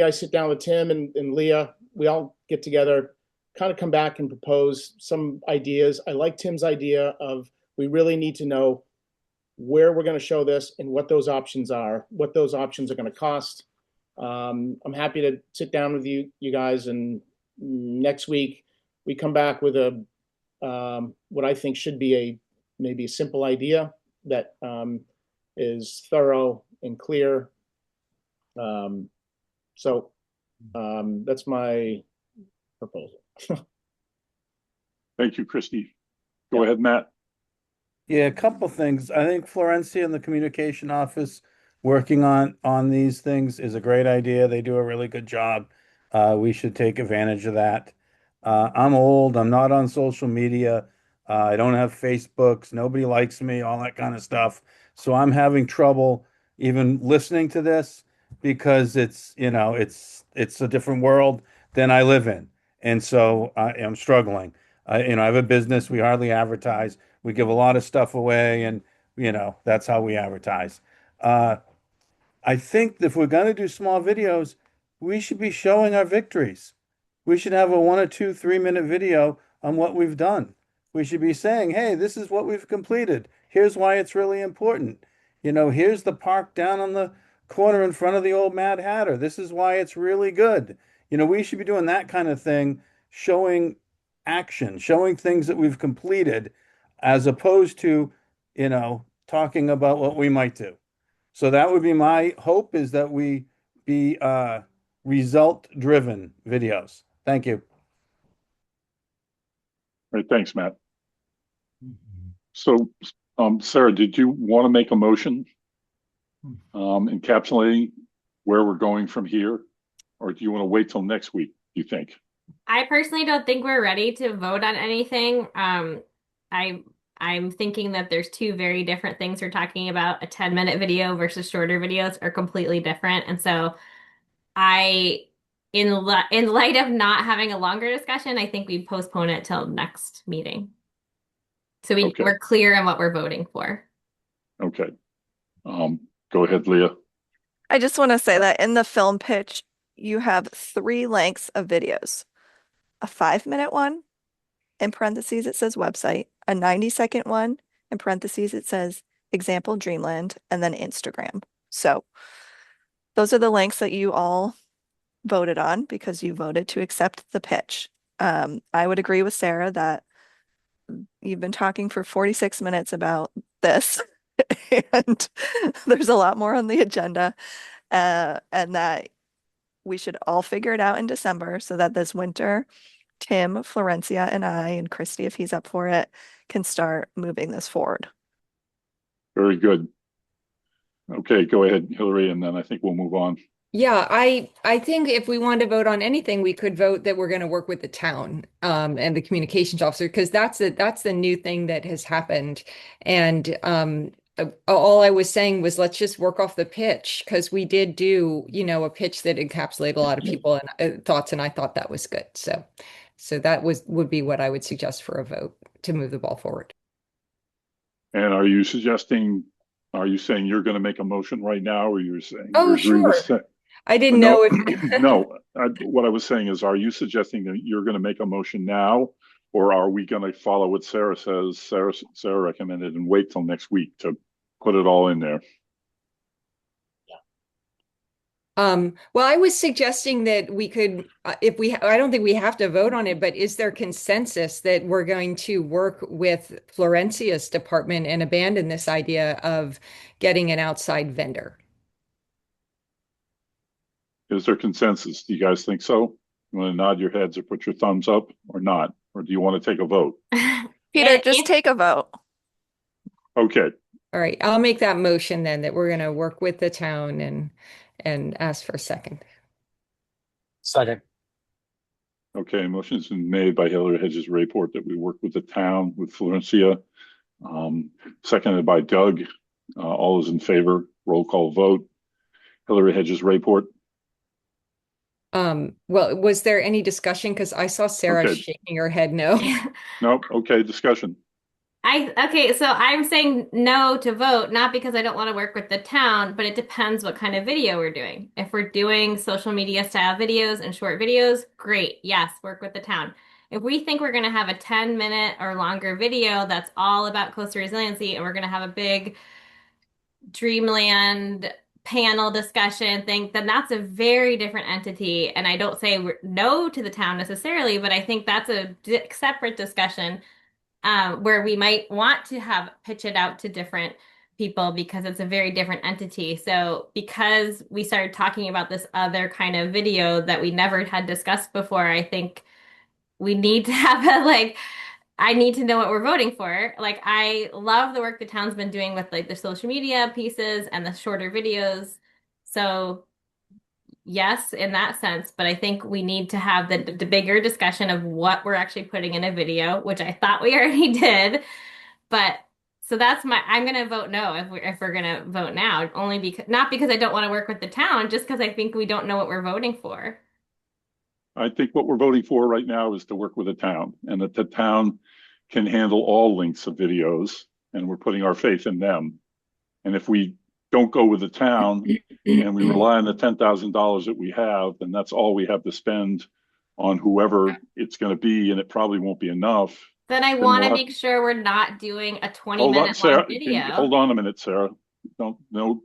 [SPEAKER 7] I sit down with Tim and Leah, we all get together, kind of come back and propose some ideas. I like Tim's idea of, we really need to know where we're going to show this and what those options are, what those options are going to cost. I'm happy to sit down with you guys, and next week we come back with what I think should be maybe a simple idea that is thorough and clear. So that's my proposal.
[SPEAKER 1] Thank you, Christy. Go ahead, Matt.
[SPEAKER 12] Yeah, a couple things. I think Florencia and the communication office working on these things is a great idea. They do a really good job. We should take advantage of that. I'm old. I'm not on social media. I don't have Facebooks. Nobody likes me, all that kind of stuff. So I'm having trouble even listening to this, because it's a different world than I live in. And so I am struggling. I have a business. We hardly advertise. We give a lot of stuff away, and that's how we advertise. I think if we're going to do small videos, we should be showing our victories. We should have a 1 or 2 3-minute video on what we've done. We should be saying, hey, this is what we've completed. Here's why it's really important. Here's the park down on the corner in front of the old Mad Hatter. This is why it's really good. We should be doing that kind of thing, showing action, showing things that we've completed, as opposed to, talking about what we might do. So that would be my hope, is that we be result-driven videos. Thank you.
[SPEAKER 1] All right, thanks, Matt. So, Sarah, did you want to make a motion encapsulating where we're going from here? Or do you want to wait till next week, do you think?
[SPEAKER 6] I personally don't think we're ready to vote on anything. I'm thinking that there's 2 very different things we're talking about. A 10-minute video versus shorter videos are completely different. And so in light of not having a longer discussion, I think we postpone it till next meeting. So we're clear on what we're voting for.
[SPEAKER 1] Okay. Go ahead, Leah.
[SPEAKER 5] I just want to say that in the film pitch, you have 3 lengths of videos. A 5-minute one, in parentheses it says website, a 90-second one, in parentheses it says example Dreamland, and then Instagram. So those are the lengths that you all voted on because you voted to accept the pitch. I would agree with Sarah that you've been talking for 46 minutes about this, and there's a lot more on the agenda, and that we should all figure it out in December so that this winter, Tim, Florencia, and I, and Christy, if he's up for it, can start moving this forward.
[SPEAKER 1] Very good. Okay, go ahead, Hillary, and then I think we'll move on.
[SPEAKER 4] Yeah, I think if we want to vote on anything, we could vote that we're going to work with the town and the communications officer, because that's the new thing that has happened. And all I was saying was let's just work off the pitch, because we did do, a pitch that encapsulated a lot of people and thoughts, and I thought that was good. So that would be what I would suggest for a vote to move the ball forward.
[SPEAKER 1] And are you saying you're going to make a motion right now, or you're saying?
[SPEAKER 4] Oh,
[SPEAKER 1] you're agreeing to
[SPEAKER 4] sure.
[SPEAKER 1] say-
[SPEAKER 4] I didn't
[SPEAKER 1] No,
[SPEAKER 4] know if
[SPEAKER 1] No, what I was saying is, are you suggesting that you're going to make a motion now, or are we going to follow what Sarah says, Sarah recommended, and wait till next week to put it all in there?
[SPEAKER 4] Well, I was suggesting that we could, I don't think we have to vote on it, but is there consensus that we're going to work with Florencia's department and abandon this idea of getting an outside vendor?
[SPEAKER 1] Is there consensus? Do you guys think so? You want to nod your heads or put your thumbs up or not? Or do you want to take a vote?
[SPEAKER 5] Peter, just take a vote.
[SPEAKER 1] Okay,
[SPEAKER 4] All right, I'll make that motion then, that we're going to work with the town and ask for a second.
[SPEAKER 13] Second.
[SPEAKER 1] okay, motion's been made by Hillary Hedges Rayport that we work with the town, with Florencia. Seconded by Doug. All those in favor, roll call vote. Hillary Hedges Rayport.
[SPEAKER 4] Well, was there any discussion? Because I saw Sarah
[SPEAKER 1] Okay.
[SPEAKER 4] shaking her head no.
[SPEAKER 1] Nope, okay, discussion.
[SPEAKER 6] Okay, so I'm saying no to vote, not because I don't want to work with the town, but it depends what kind of video we're doing. If we're doing social media style videos and short videos, great. Yes, work with the town. If we think we're going to have a 10-minute or longer video that's all about coastal resiliency, and we're going to have a big Dreamland panel discussion thing, then that's a very different entity. And I don't say no to the town necessarily, but I think that's a separate discussion where we might want to pitch it out to different people because it's a very different entity. So because we started talking about this other kind of video that we never had discussed before, I think we need to have I need to know what we're voting for. Like, I love the work the town's been doing with the social media pieces and the shorter videos. So yes, in that sense, but I think we need to have the bigger discussion of what we're actually putting in a video, which I thought we already did. But so I'm going to vote no if we're going to vote now, only because, not because I don't want to work with the town, just because I think we don't know what we're voting for.
[SPEAKER 1] I think what we're voting for right now is to work with the town, and that the town can handle all lengths of videos, and we're putting our faith in them. And if we don't go with the town and we rely on the $10,000 that we have, then that's all we have to spend on whoever it's going to be, and it probably won't be enough.
[SPEAKER 6] Then I
[SPEAKER 1] Then
[SPEAKER 6] want to
[SPEAKER 1] we'll
[SPEAKER 6] make sure we're not doing a
[SPEAKER 1] Hold on,
[SPEAKER 6] 20-minute
[SPEAKER 1] Sarah.
[SPEAKER 6] long video.
[SPEAKER 1] Hold on a minute, Sarah. No.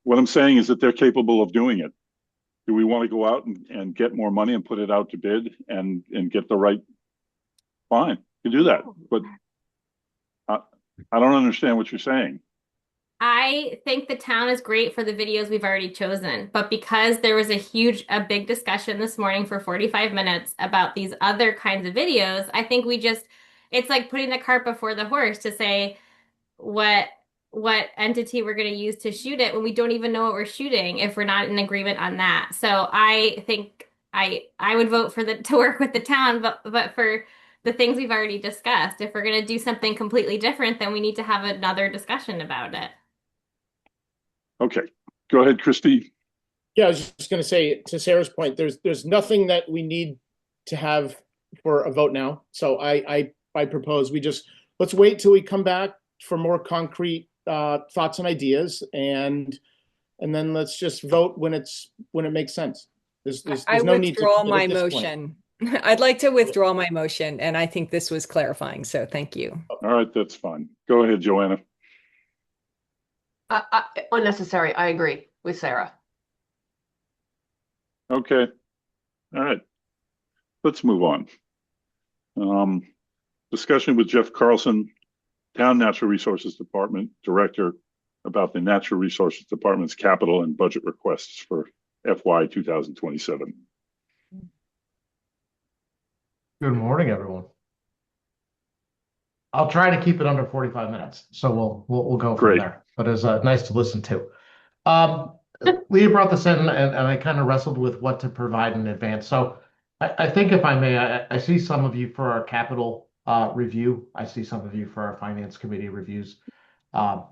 [SPEAKER 1] What I'm saying is that they're capable of doing it. Do we want to go out and get more money and put it out to bid and get the right? Fine, you do that. But I don't understand what you're saying.
[SPEAKER 6] I think the town is great for the videos we've already chosen, but because there was a big discussion this morning for 45 minutes about these other kinds of videos, I think it's like putting the cart before the horse to say what entity we're going to use to shoot it when we don't even know what we're shooting if we're not in agreement on that. So I think I would vote to work with the town, but for the things we've already discussed, if we're going to do something completely different, then we need to have another discussion about it.
[SPEAKER 1] Okay, go ahead, Christy.
[SPEAKER 7] Yeah, I was just going to say, to Sarah's point, there's nothing that we need to have for a vote now. So I propose let's wait till we come back for more concrete thoughts and ideas, and then let's just vote when it makes sense. There's no need to
[SPEAKER 4] withdraw my motion. I'd like to withdraw my motion, and I think this was clarifying, so thank you.
[SPEAKER 1] All right, that's fine. Go ahead, Joanna.
[SPEAKER 9] Unnecessary. I agree with Sarah.
[SPEAKER 1] Okay. All right. Let's move on. Discussion with Jeff Carlson, Town Natural Resources Department Director, about the Natural Resources Department's capital and budget requests for FY 2027.
[SPEAKER 2] Good morning, everyone. I'll try to keep it under 45 minutes, so we'll go from
[SPEAKER 1] Great.
[SPEAKER 2] there. But it's nice to listen to. Leah brought this in, and I kind of wrestled with what to provide in advance. So I think, if I may, I see some of you for our capital review. I see some of you for our finance committee reviews. But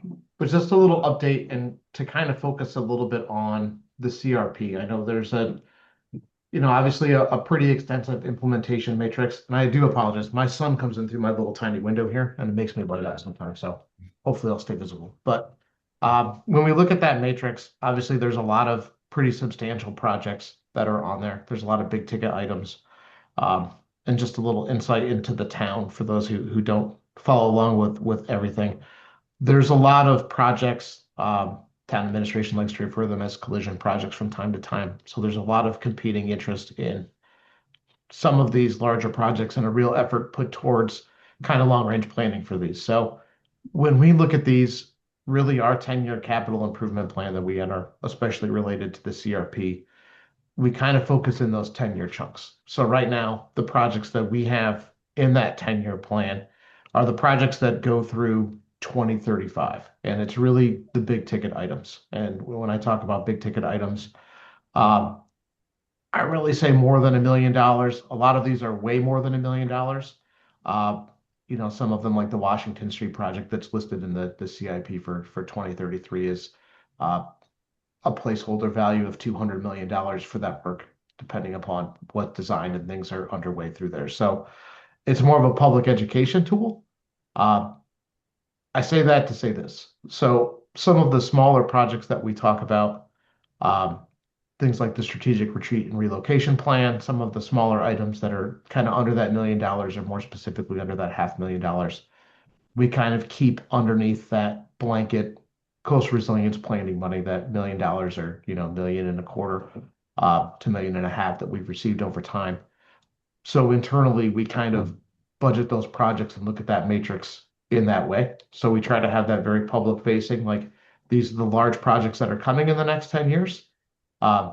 [SPEAKER 2] just a little update and to kind of focus a little bit on the CRP. I know there's obviously a pretty extensive implementation matrix, and I do apologize. My son comes in through my little tiny window here, and it makes me like that sometimes. So hopefully I'll stay visible. But when we look at that matrix, obviously there's a lot of pretty substantial projects that are on there. There's a lot of big ticket items, and just a little insight into the town for those who don't follow along with everything. There's a lot of projects. Town administration likes to refer to them as collision projects from time to time. So there's a lot of competing interest in some of these larger projects and a real effort put towards kind of long-range planning for these. So when we look at these, really our 10-year capital improvement plan that we enter, especially related to the CRP, we kind of focus in those 10-year chunks. So right now, the projects that we have in that 10-year plan are the projects that go through 2035, and it's really the big ticket items. And when I talk about big ticket items, I really say more than $1 million. A lot of these are way more than $1 million. Some of them, like the Washington Street project that's listed in the CIP for 2033, is a placeholder value of $200 million for that work, depending upon what design and things are underway through there. So it's more of a public education tool. I say that to say this. So some of the smaller projects that we talk about, things like the strategic retreat and relocation plan, some of the smaller items that are kind of under that $1 million, or more specifically under that $500,000, we kind of keep underneath that blanket coastal resilience planning money, that $1 million or $1.25 million to $1.5 million that we've received over time. So internally, we kind of budget those projects and look at that matrix in that way. So we try to have that very public facing, like these are the large projects that are coming in the next 10 years.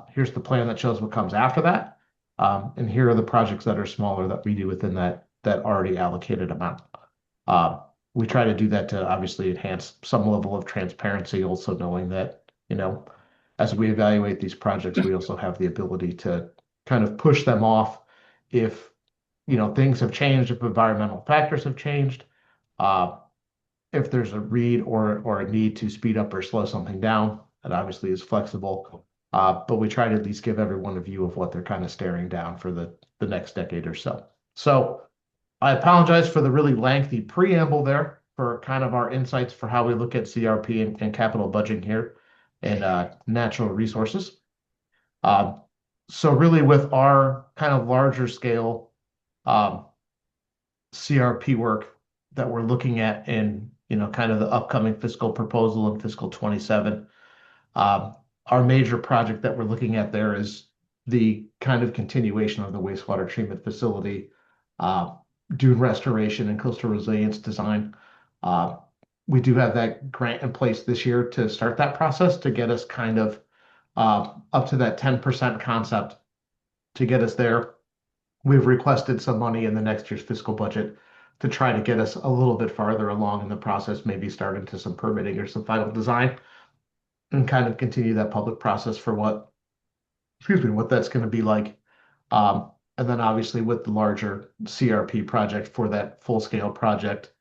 [SPEAKER 2] Here's the plan that shows what comes after that. And here are the projects that are smaller that we do within that already allocated amount. We try to do that to obviously enhance some level of transparency, also knowing that, as we evaluate these projects, we also have the ability to kind of push them off if, things have changed, if environmental factors have changed. If there's a read or a need to speed up or slow something down, that obviously is flexible. But we try to at least give everyone a view of what they're kind of staring down for the next decade or so. So I apologize for the really lengthy preamble there for kind of our insights for how we look at CRP and capital budgeting here and natural resources. So really with our kind of larger scale CRP work that we're looking at in, kind of the upcoming fiscal proposal in fiscal 27. Our major project that we're looking at there is the kind of continuation of the wastewater treatment facility, dune restoration and coastal resilience design. We do have that grant in place this year to start that process to get us kind of up to that 10% concept to get us there. We've requested some money in the next year's fiscal budget to try to get us a little bit farther along in the process, maybe start into some permitting or some final design, and kind of continue that public process for what that's going to be like. And then obviously with the larger CRP project for that full-scale project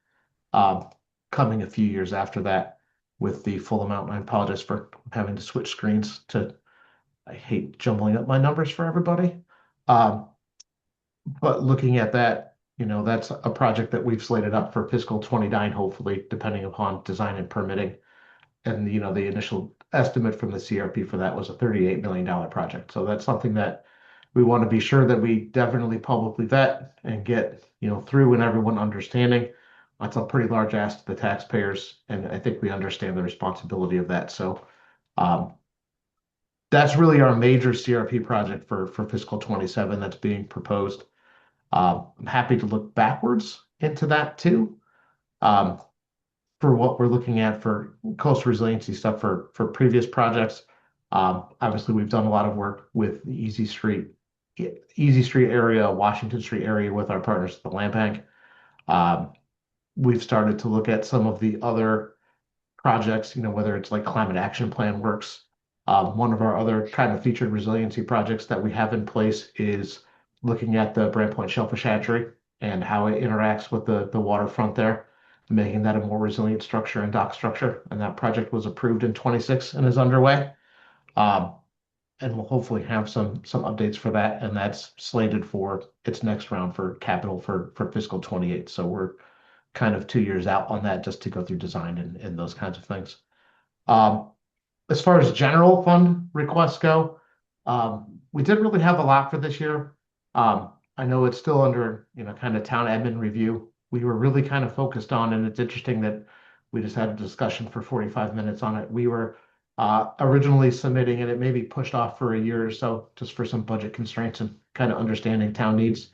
[SPEAKER 2] coming a few years after that with the full amount. And I apologize for having to switch screens I hate jumbling up my numbers for everybody. But looking at that, that's a project that we've slated up for fiscal 29, hopefully, depending upon design and permitting. And, the initial estimate from the CRP for that was a $38 million project. So that's something that we want to be sure that we definitely publicly vet and get, through and everyone understanding. That's a pretty large ask to the taxpayers. And I think we understand the responsibility of that. So that's really our major CRP project for fiscal 27 that's being proposed. I'm happy to look backwards into that too. For what we're looking at for coastal resiliency stuff for previous projects. Obviously, we've done a lot of work with the Easy Street area, Washington Street area with our partners at the Land Bank. We've started to look at some of the other projects, whether it's like Climate Action Plan works. One of our other kind of featured resiliency projects that we have in place is looking at the Brant Point Shellfish Hatchery and how it interacts with the waterfront there, making that a more resilient structure and dock structure. And that project was approved in 26 and is underway. And we'll hopefully have some updates for that. And that's slated for its next round for capital for fiscal 28. So we're kind of 2 years out on that just to go through design and those kinds of things. As far as general fund requests go, we didn't really have a lot for this year. I know it's still under, kind of town admin review. We were really kind of focused on, and it's interesting that we just had a discussion for 45 minutes on it. We were originally submitting, and it may be pushed off for a year or so, just for some budget constraints and kind of understanding town needs.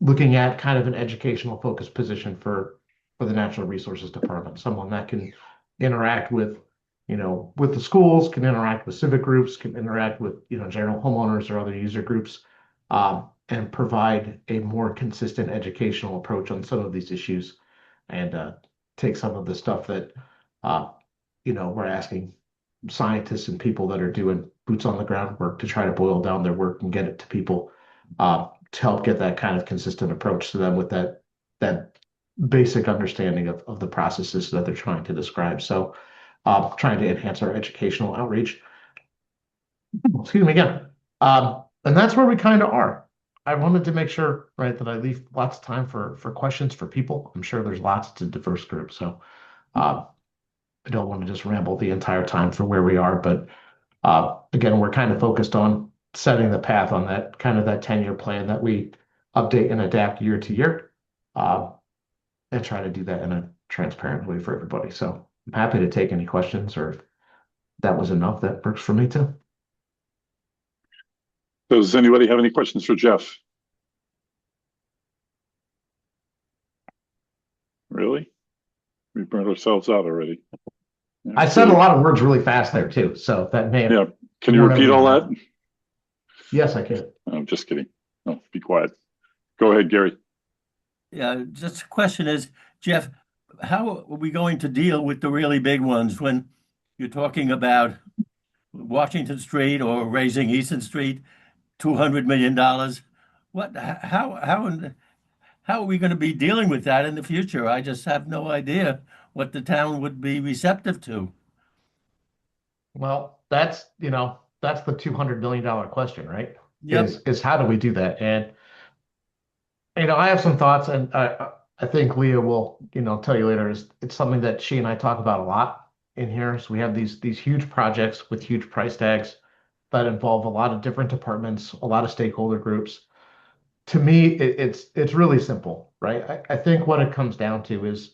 [SPEAKER 2] Looking at kind of an educational focused position for the Natural Resources Department, someone that can interact with, with the schools, can interact with civic groups, can interact with, general homeowners or other user groups, and provide a more consistent educational approach on some of these issues, and take some of the stuff that, we're asking scientists and people that are doing boots on the ground work to try to boil down their work and get it to people, to help get that kind of consistent approach to them with that basic understanding of the processes that they're trying to describe. So trying to enhance our educational outreach. Excuse me again. And that's where we kind of are. I wanted to make sure, right, that I leave lots of time for questions for people. I'm sure there's lots. It's a diverse group. So I don't want to just ramble the entire time for where we are. But again, we're kind of focused on setting the path on that kind of that 10-year plan that we update and adapt year to year, and try to do that in a transparent way for everybody. So I'm happy to take any questions, or if that was enough, that works for me too.
[SPEAKER 1] Does anybody have any questions for Jeff? Really? We burned ourselves out already.
[SPEAKER 2] I said a lot of words really fast there too, so that may have.
[SPEAKER 1] Yeah. Can you repeat all that?
[SPEAKER 2] Yes, I can.
[SPEAKER 1] I'm just kidding. No, be quiet. Go ahead, Gary.
[SPEAKER 10] Yeah, just the question is, Jeff, how are we going to deal with the really big ones when you're talking about Washington Street or raising Easton Street, $200 million? How are we going to be dealing with that in the future? I just have no idea what the town would be receptive to.
[SPEAKER 2] Well, that's the $200 million question, right?
[SPEAKER 10] Yep.
[SPEAKER 2] Is how do we do that? And I have some thoughts, and I think Leah will tell you later. It's something that she and I talk about a lot in here. So we have these huge projects with huge price tags that involve a lot of different departments, a lot of stakeholder groups. To me, it's really simple, right? I think what it comes down to is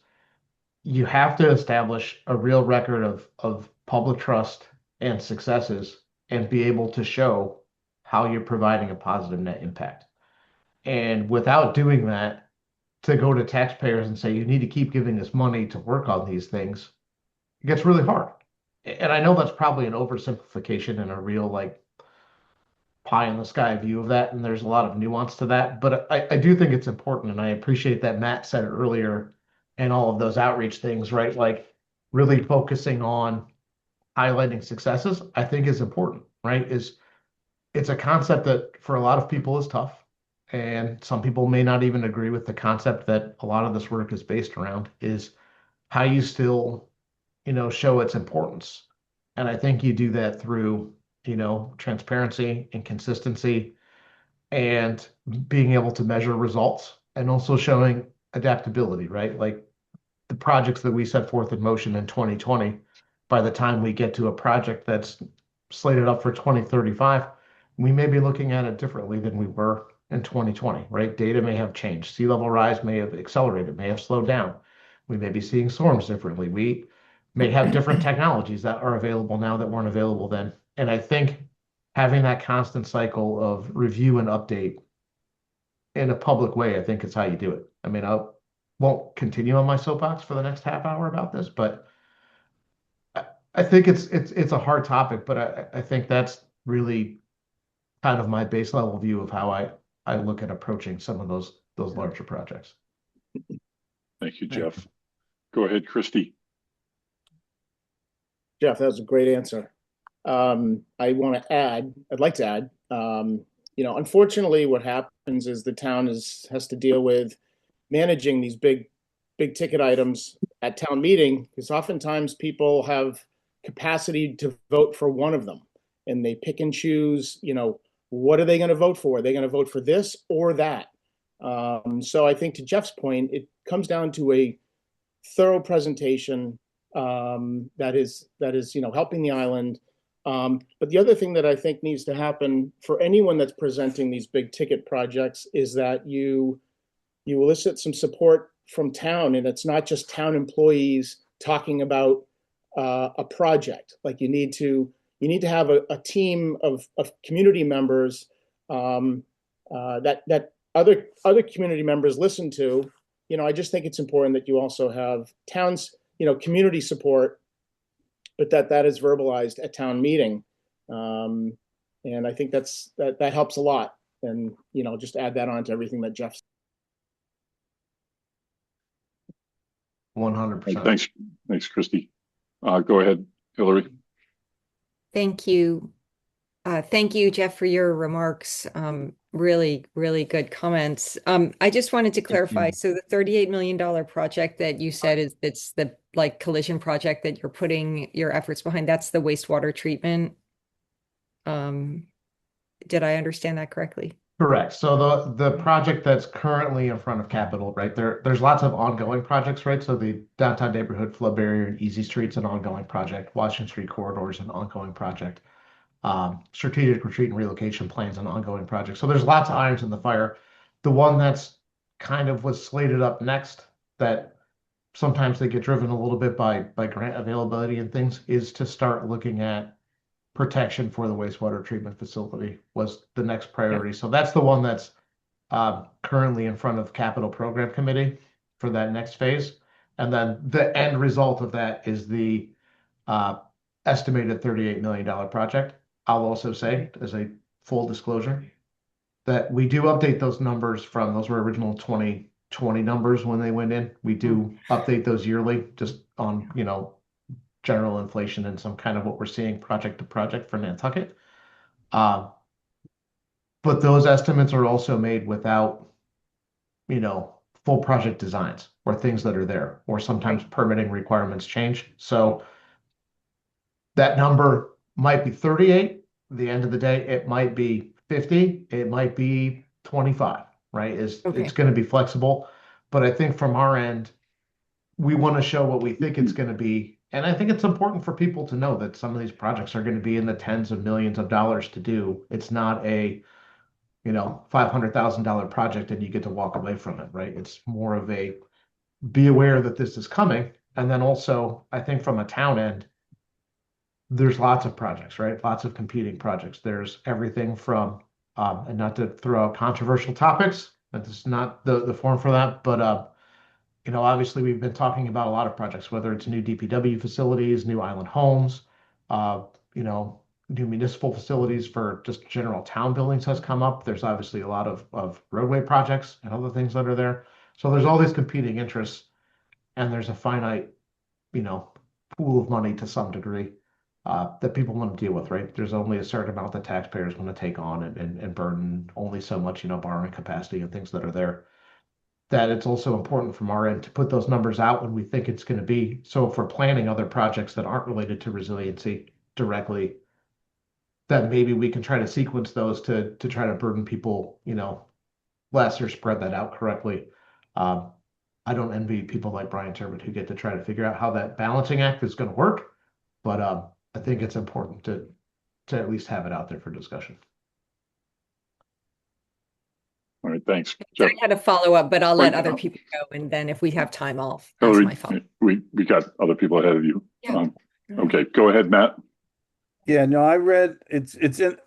[SPEAKER 2] you have to establish a real record of public trust and successes, and be able to show how you're providing a positive net impact. And without doing that, to go to taxpayers and say, you need to keep giving us money to work on these things, it gets really hard. And I know that's probably an oversimplification and a real pie in the sky view of that. And there's a lot of nuance to that, but I do think it's important. And I appreciate that Matt said it earlier, and all of those outreach things, right? Like really focusing on highlighting successes, I think is important, right? It's a concept that for a lot of people is tough. And some people may not even agree with the concept that a lot of this work is based around, is how you still, show its importance. And I think you do that through, transparency and consistency, and being able to measure results, and also showing adaptability, right? Like the projects that we set forth in motion in 2020, by the time we get to a project that's slated up for 2035, we may be looking at it differently than we were in 2020, right? Data may have changed. Sea level rise may have accelerated, may have slowed down. We may be seeing storms differently. We may have different technologies that are available now that weren't available then. And I think having that constant cycle of review and update in a public way, I think is how you do it. I mean, I won't continue on my soapbox for the next half hour about this, but I think it's a hard topic, but I think that's really kind of my base level view of how I look at approaching some of those larger projects.
[SPEAKER 1] Thank you, Jeff. Go ahead, Christy.
[SPEAKER 7] Jeff, that was a great answer. I'd like to add, unfortunately what happens is the town has to deal with managing these big ticket items at town meeting, because oftentimes people have capacity to vote for one of them and they pick and choose, what are they going to vote for? Are they going to vote for this or that? So I think to Jeff's point, it comes down to a thorough presentation that is helping the island. But the other thing that I think needs to happen for anyone that's presenting these big ticket projects is that you elicit some support from town, and it's not just town employees talking about a project. Like you need to have a team of community members that other community members listen to. I just think it's important that you also have towns, community support, but that is verbalized at town meeting. And I think that helps a lot. And, just add that on to everything that Jeff said.
[SPEAKER 2] 100%.
[SPEAKER 1] Thanks, Christy. Go ahead, Hillary.
[SPEAKER 4] Thank you. Thank you, Jeff, for your remarks. Really, really good comments. I just wanted to clarify. So the $38 million project that you said it's the collision project that you're putting your efforts behind. That's the wastewater treatment. Did I understand that correctly?
[SPEAKER 2] Correct. So the project that's currently in front of Capitol, right? There's lots of ongoing projects, right? So the downtown neighborhood flood barrier and Easy Street's an ongoing project. Washington Street corridor is an ongoing project. Strategic retreat and relocation plans an ongoing project. So there's lots of irons in the fire. The one that's kind of was slated up next, that sometimes they get driven a little bit by grant availability and things, is to start looking at protection for the wastewater treatment facility was the next priority. So that's the one that's currently in front of Capital Program Committee for that next phase. And then the end result of that is the estimated $38 million project. I'll also say, as a full disclosure, that we do update those numbers from, those were original 2020 numbers when they went in. We do update those yearly just on, general inflation and some kind of what we're seeing project to project for Nantucket. But those estimates are also made without, full project designs or things that are there, or sometimes permitting requirements change. So that number might be 38. At the end of the day, it might be 50. It might be 25, right? It's going to be flexible. But I think from our end, we want to show what we think it's going to be. And I think it's important for people to know that some of these projects are going to be in the tens of millions of dollars to do. It's not a, $500,000 project and you get to walk away from it, right? It's more of a be aware that this is coming. And then also, I think from a town end, there's lots of projects, right? Lots of competing projects. There's everything from, and not to throw out controversial topics, that's not the forum for that, but obviously we've been talking about a lot of projects, whether it's new DPW facilities, new island homes, new municipal facilities for just general town buildings has come up. There's obviously a lot of roadway projects and other things that are there. So there's all these competing interests, and there's a finite, pool of money to some degree that people want to deal with, right? There's only a certain amount that taxpayers want to take on and burden only so much, borrowing capacity and things that are there. That it's also important from our end to put those numbers out when we think it's going to be. So if we're planning other projects that aren't related to resiliency directly, that maybe we can try to sequence those to try to burden people, less, or spread that out correctly. I don't envy people like Brian Turbot who get to try to figure out how that balancing act is going to work. But I think it's important to at least have it out there for discussion.
[SPEAKER 1] All right, thanks.
[SPEAKER 4] I had a follow-up, but I'll let other people go, and then if we have time, I'll ask my follow-up.
[SPEAKER 1] We got other people ahead of you.
[SPEAKER 4] Yeah.
[SPEAKER 1] Okay, go ahead, Matt.
[SPEAKER 12] Yeah, no, I read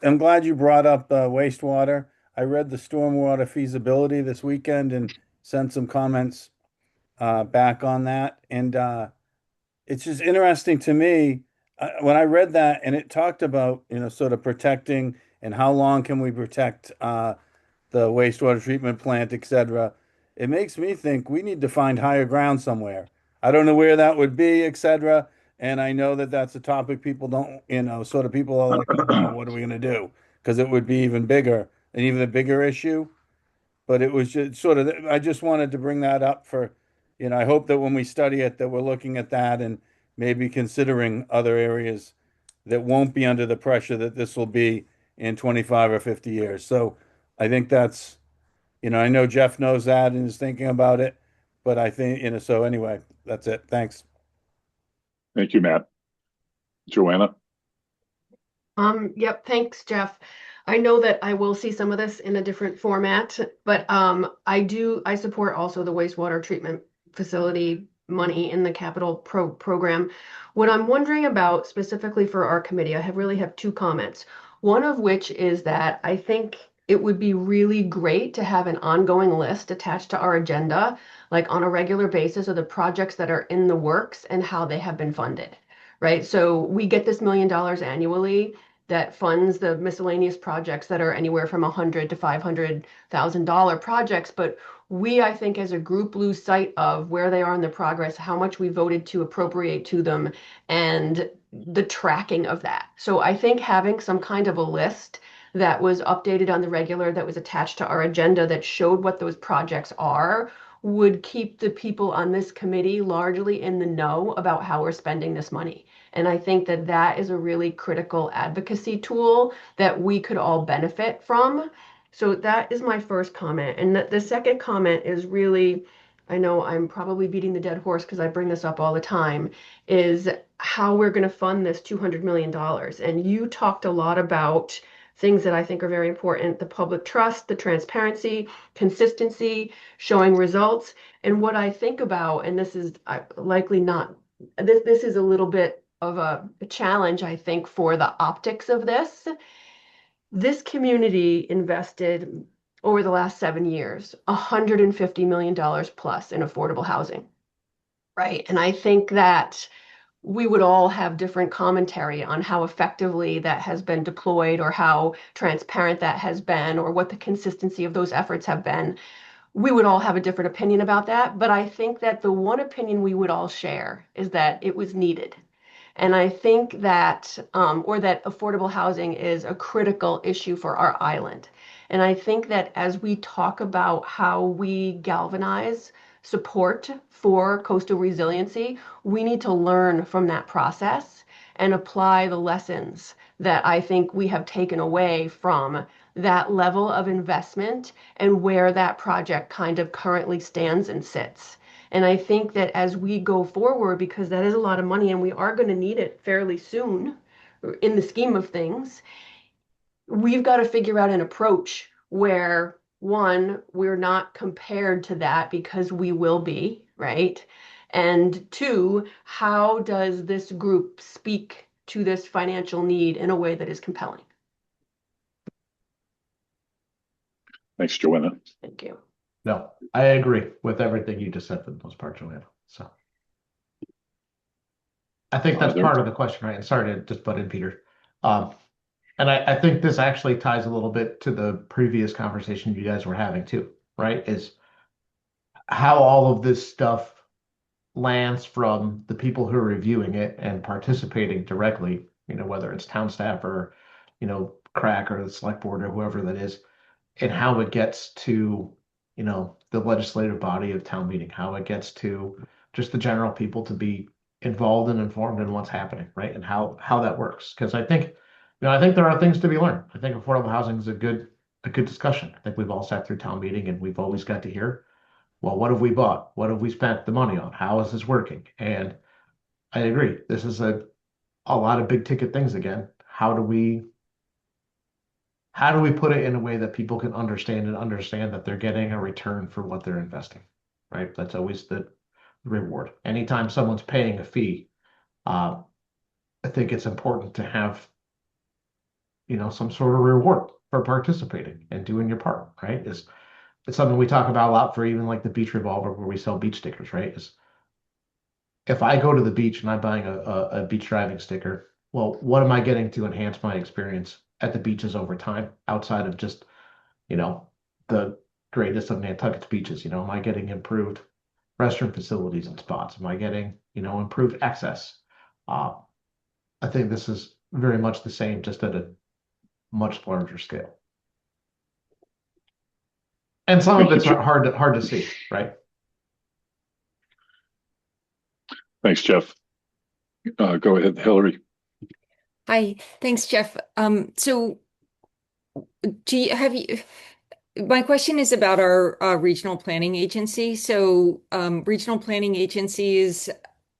[SPEAKER 12] I'm glad you brought up wastewater. I read the stormwater feasibility this weekend and sent some comments back on that. And it's just interesting to me when I read that, and it talked about, sort of protecting and how long can we protect the wastewater treatment plant, et cetera. It makes me think we need to find higher ground somewhere. I don't know where that would be, et cetera. And I know that that's a topic people don't, sort of people are like, oh, what are we going to do? Because it would be even bigger, and even a bigger issue. But it was just sort of, I just wanted to bring that up for, I hope that when we study it, that we're looking at that and maybe considering other areas that won't be under the pressure that this will be in 25 or 50 years. So I think that's, I know Jeff knows that and is thinking about it, but I think, so anyway, that's it. Thanks.
[SPEAKER 1] Thank you, Matt. Joanna?
[SPEAKER 9] Yep, thanks, Jeff. I know that I will see some of this in a different format, but I support also the wastewater treatment facility money in the capital program. What I'm wondering about specifically for our committee, I really have two comments. One of which is that I think it would be really great to have an ongoing list attached to our agenda, like on a regular basis, of the projects that are in the works and how they have been funded, right? So we get this $1 million annually that funds the miscellaneous projects that are anywhere from $100,000 to $500,000 projects, but we, I think, as a group, lose sight of where they are in the progress, how much we voted to appropriate to them, and the tracking of that. So I think having some kind of a list that was updated on the regular, that was attached to our agenda, that showed what those projects are, would keep the people on this committee largely in the know about how we're spending this money. And I think that that is a really critical advocacy tool that we could all benefit from. So that is my first comment. And the second comment is really, I know I'm probably beating the dead horse because I bring this up all the time, is how we're going to fund this $200 million. And you talked a lot about things that I think are very important: the public trust, the transparency, consistency, showing results. And what I think about, and this is likely not, this is a little bit of a challenge, I think, for the optics of this. This community invested over the last 7 years, $150 million plus in affordable housing, right? And I think that we would all have different commentary on how effectively that has been deployed, or how transparent that has been, or what the consistency of those efforts have been. We would all have a different opinion about that. But I think that the one opinion we would all share is that it was needed. And I think that, or that affordable housing is a critical issue for our island. And I think that as we talk about how we galvanize support for coastal resiliency, we need to learn from that process and apply the lessons that I think we have taken away from that level of investment and where that project kind of currently stands and sits. And I think that as we go forward, because that is a lot of money and we are going to need it fairly soon in the scheme of things, we've got to figure out an approach where, one, we're not compared to that, because we will be, right? And two, how does this group speak to this financial need in a way that is compelling?
[SPEAKER 1] Thanks, Joanna.
[SPEAKER 9] Thank you.
[SPEAKER 2] No, I agree with everything you just said for the most part, Joanna. So I think that's part of the question, right? And sorry to just butt in, Peter. And I think this actually ties a little bit to the previous conversation you guys were having too, right? Is how all of this stuff lands from the people who are reviewing it and participating directly, whether it's town staff or, CRAC or the select board or whoever that is, and how it gets to, the legislative body of town meeting, how it gets to just the general people to be involved and informed in what's happening, right? And how that works. Because I think, I think there are things to be learned. I think affordable housing is a good discussion. I think we've all sat through town meeting and we've always got to hear, well, what have we bought? What have we spent the money on? How is this working? And I agree. This is a lot of big ticket things again. How do we put it in a way that people can understand that they're getting a return for what they're investing, right? That's always the reward. Anytime someone's paying a fee, I think it's important to have some sort of reward for participating and doing your part, right? It's something we talk about a lot for even like the beach revolver where we sell beach stickers, right? Is if I go to the beach and I'm buying a beach driving sticker, well, what am I getting to enhance my experience at the beaches over time outside of just, the greatest of Nantucket's beaches? Am I getting improved restroom facilities and spots? Am I getting, improved access? Uh, I think this is very much the same, just at a much larger scale. And some
[SPEAKER 1] Thank
[SPEAKER 2] of
[SPEAKER 1] you,
[SPEAKER 2] it's
[SPEAKER 1] Jeff.
[SPEAKER 2] hard to see, right?
[SPEAKER 1] Thanks, Jeff. Go ahead, Hillary.
[SPEAKER 4] Hi, thanks, Jeff. So my question is about our regional planning agency. So regional planning agencies,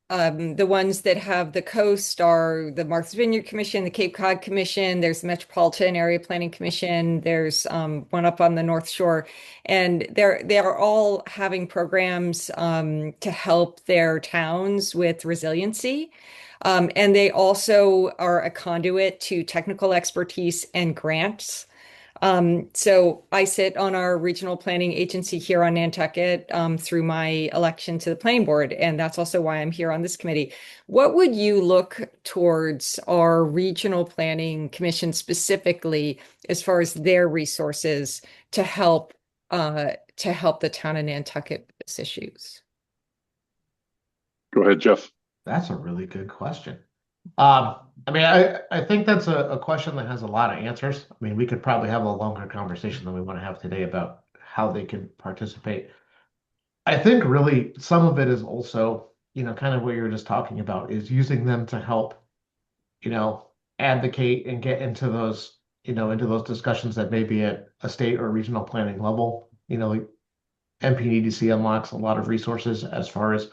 [SPEAKER 4] the ones that have the coast are the Martha's Vineyard Commission, the Cape Cod Commission, there's the Metropolitan Area Planning Commission, there's one up on the North Shore, and they are all having programs to help their towns with resiliency. And they also are a conduit to technical expertise and grants. So I sit on our regional planning agency here on Nantucket through my election to the planning board, and that's also why I'm here on this committee. What would you look towards our regional planning commission specifically as far as their resources to help the town of Nantucket with these issues?
[SPEAKER 1] Go ahead, Jeff.
[SPEAKER 2] That's a really good question. I think that's a question that has a lot of answers. We could probably have a longer conversation than we want to have today about how they can participate. I think really some of it is also, kind of what you were just talking about, is using them to help, advocate and get into those, into those discussions that may be at a state or regional planning level. Like NPDC unlocks a lot of resources as far as,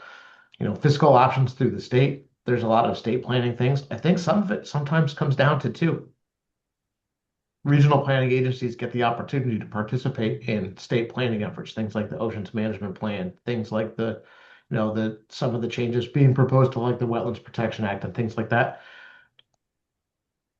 [SPEAKER 2] fiscal options through the state. There's a lot of state planning things. I think some of it sometimes comes down to two. Regional planning agencies get the opportunity to participate in state planning efforts, things like the Oceans Management Plan, things like some of the changes being proposed to like the Wetlands Protection Act and things like that.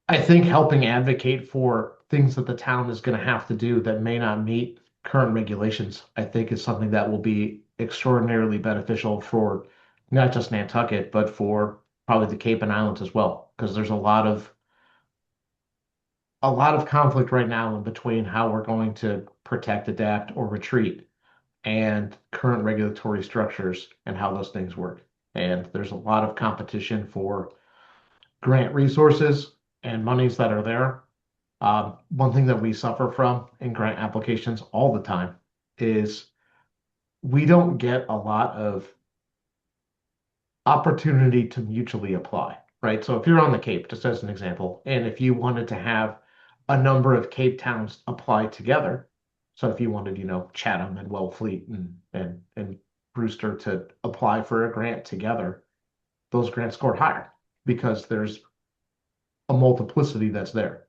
[SPEAKER 2] I think helping advocate for things that the town is going to have to do that may not meet current regulations, I think is something that will be extraordinarily beneficial for not just Nantucket, but for probably the Cape and Islands as well, because there's a lot of conflict right now in between how we're going to protect, adapt, or retreat and current regulatory structures and how those things work. And there's a lot of competition for grant resources and monies that are there. One thing that we suffer from in grant applications all the time is we don't get a lot of opportunity to mutually apply, right? So if you're on the Cape, just as an example, and if you wanted to have a number of Cape towns apply together, so if you wanted, Chatham and Wellfleet and Brewster to apply for a grant together, those grants score higher because there's a multiplicity that's there.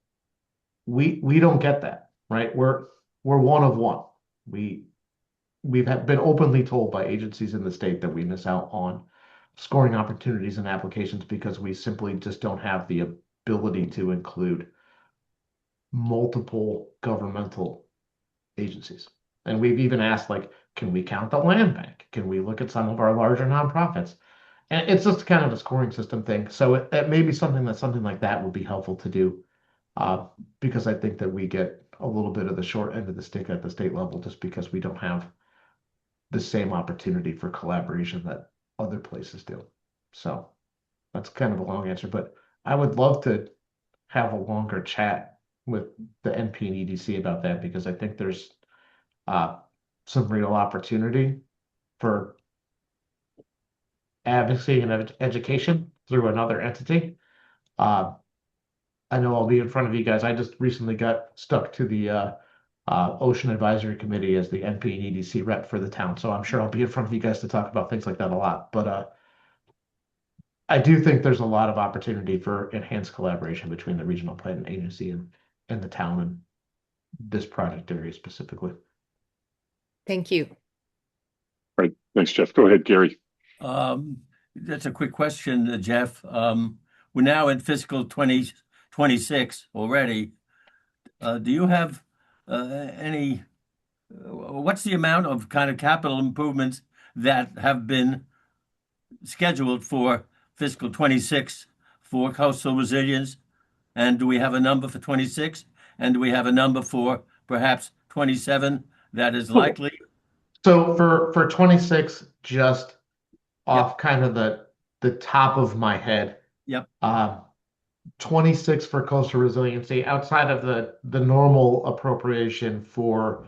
[SPEAKER 2] We don't get that, right? We're one of one. We've been openly told by agencies in the state that we miss out on scoring opportunities and applications because we simply just don't have the ability to include multiple governmental agencies. And we've even asked, like, can we count the land bank? Can we look at some of our larger nonprofits? And it's just kind of a scoring system thing. So it may be something like that would be helpful to do, because I think that we get a little bit of the short end of the stick at the state level just because we don't have the same opportunity for collaboration that other places do. So that's kind of a long answer, but I would love to have a longer chat with the NP and EDC about that because I think there's some real opportunity for advocacy and education through another entity. I know I'll be in front of you guys. I just recently got stuck to the Ocean Advisory Committee as the NP and EDC rep for the town. So I'm sure I'll be in front of you guys to talk about things like that a lot. But I do think there's a lot of opportunity for enhanced collaboration between the regional planning agency and the town and this project area specifically.
[SPEAKER 4] Thank you.
[SPEAKER 1] All right. Thanks, Jeff. Go ahead, Gary.
[SPEAKER 10] That's a quick question, Jeff. We're now in fiscal 20 26 already. Do you have any, what's the amount of kind of capital improvements that have been scheduled for fiscal 26 for coastal resilience? And do we have a number for 26? And do we have a number for perhaps 27 that is likely?
[SPEAKER 2] So for 26, just off kind of the top of my head,
[SPEAKER 10] Yep.
[SPEAKER 2] 26 for coastal resiliency outside of the normal appropriation for,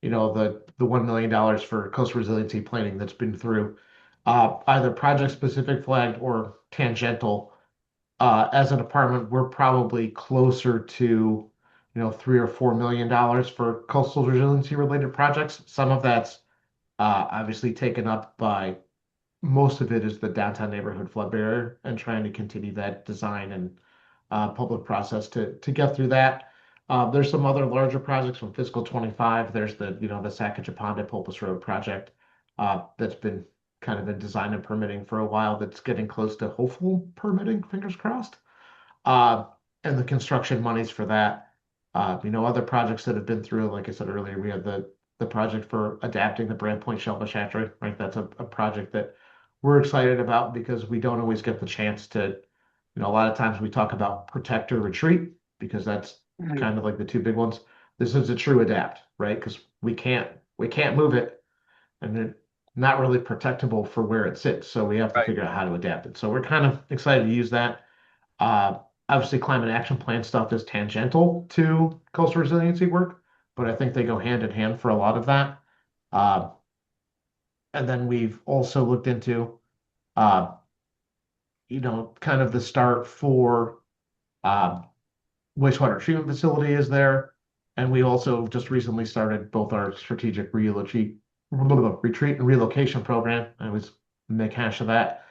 [SPEAKER 2] you know, the $1 million for coastal resiliency planning that's been through, either project specific flagged or tangential. As a department, we're probably closer to, you know, $3 or $4 million for coastal resiliency related projects. Some of that's obviously taken up by, most of it is the downtown neighborhood flood barrier and trying to continue that design and public process to get through that. There's some other larger projects from fiscal 25. There's the, you know, the Sacagawea Pulpus Road project that's been kind of in design and permitting for a while, that's getting close to hopeful permitting, fingers crossed. And the construction monies for that. You know, other projects that have been through, like I said earlier, we have the project for adapting the Brand Point Shellfish Hatchery, right? That's a project that we're excited about because we don't always get the chance to, you know, a lot of times we talk about protect or retreat because that's kind of like the two big ones. This is a true adapt, right? Because we can't move it, and it's not really protectable for where it sits. So we have to figure out how to adapt it. So we're kind of excited to use that. Obviously, climate action plan stuff is tangential to coastal resiliency work, but I think they go hand in hand for a lot of that. And then we've also looked into, you know, kind of the start for wastewater treatment facility is there. And we also just recently started both our strategic retreat and relocation program. I always make hash of that.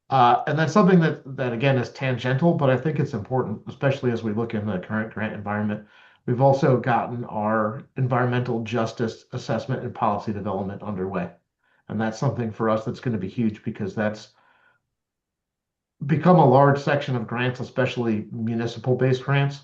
[SPEAKER 2] And that's something that again is tangential, but I think it's important, especially as we look in the current grant environment. We've also gotten our environmental justice assessment and policy development underway. And that's something for us that's going to be huge because that's become a large section of grants, especially municipal-based grants,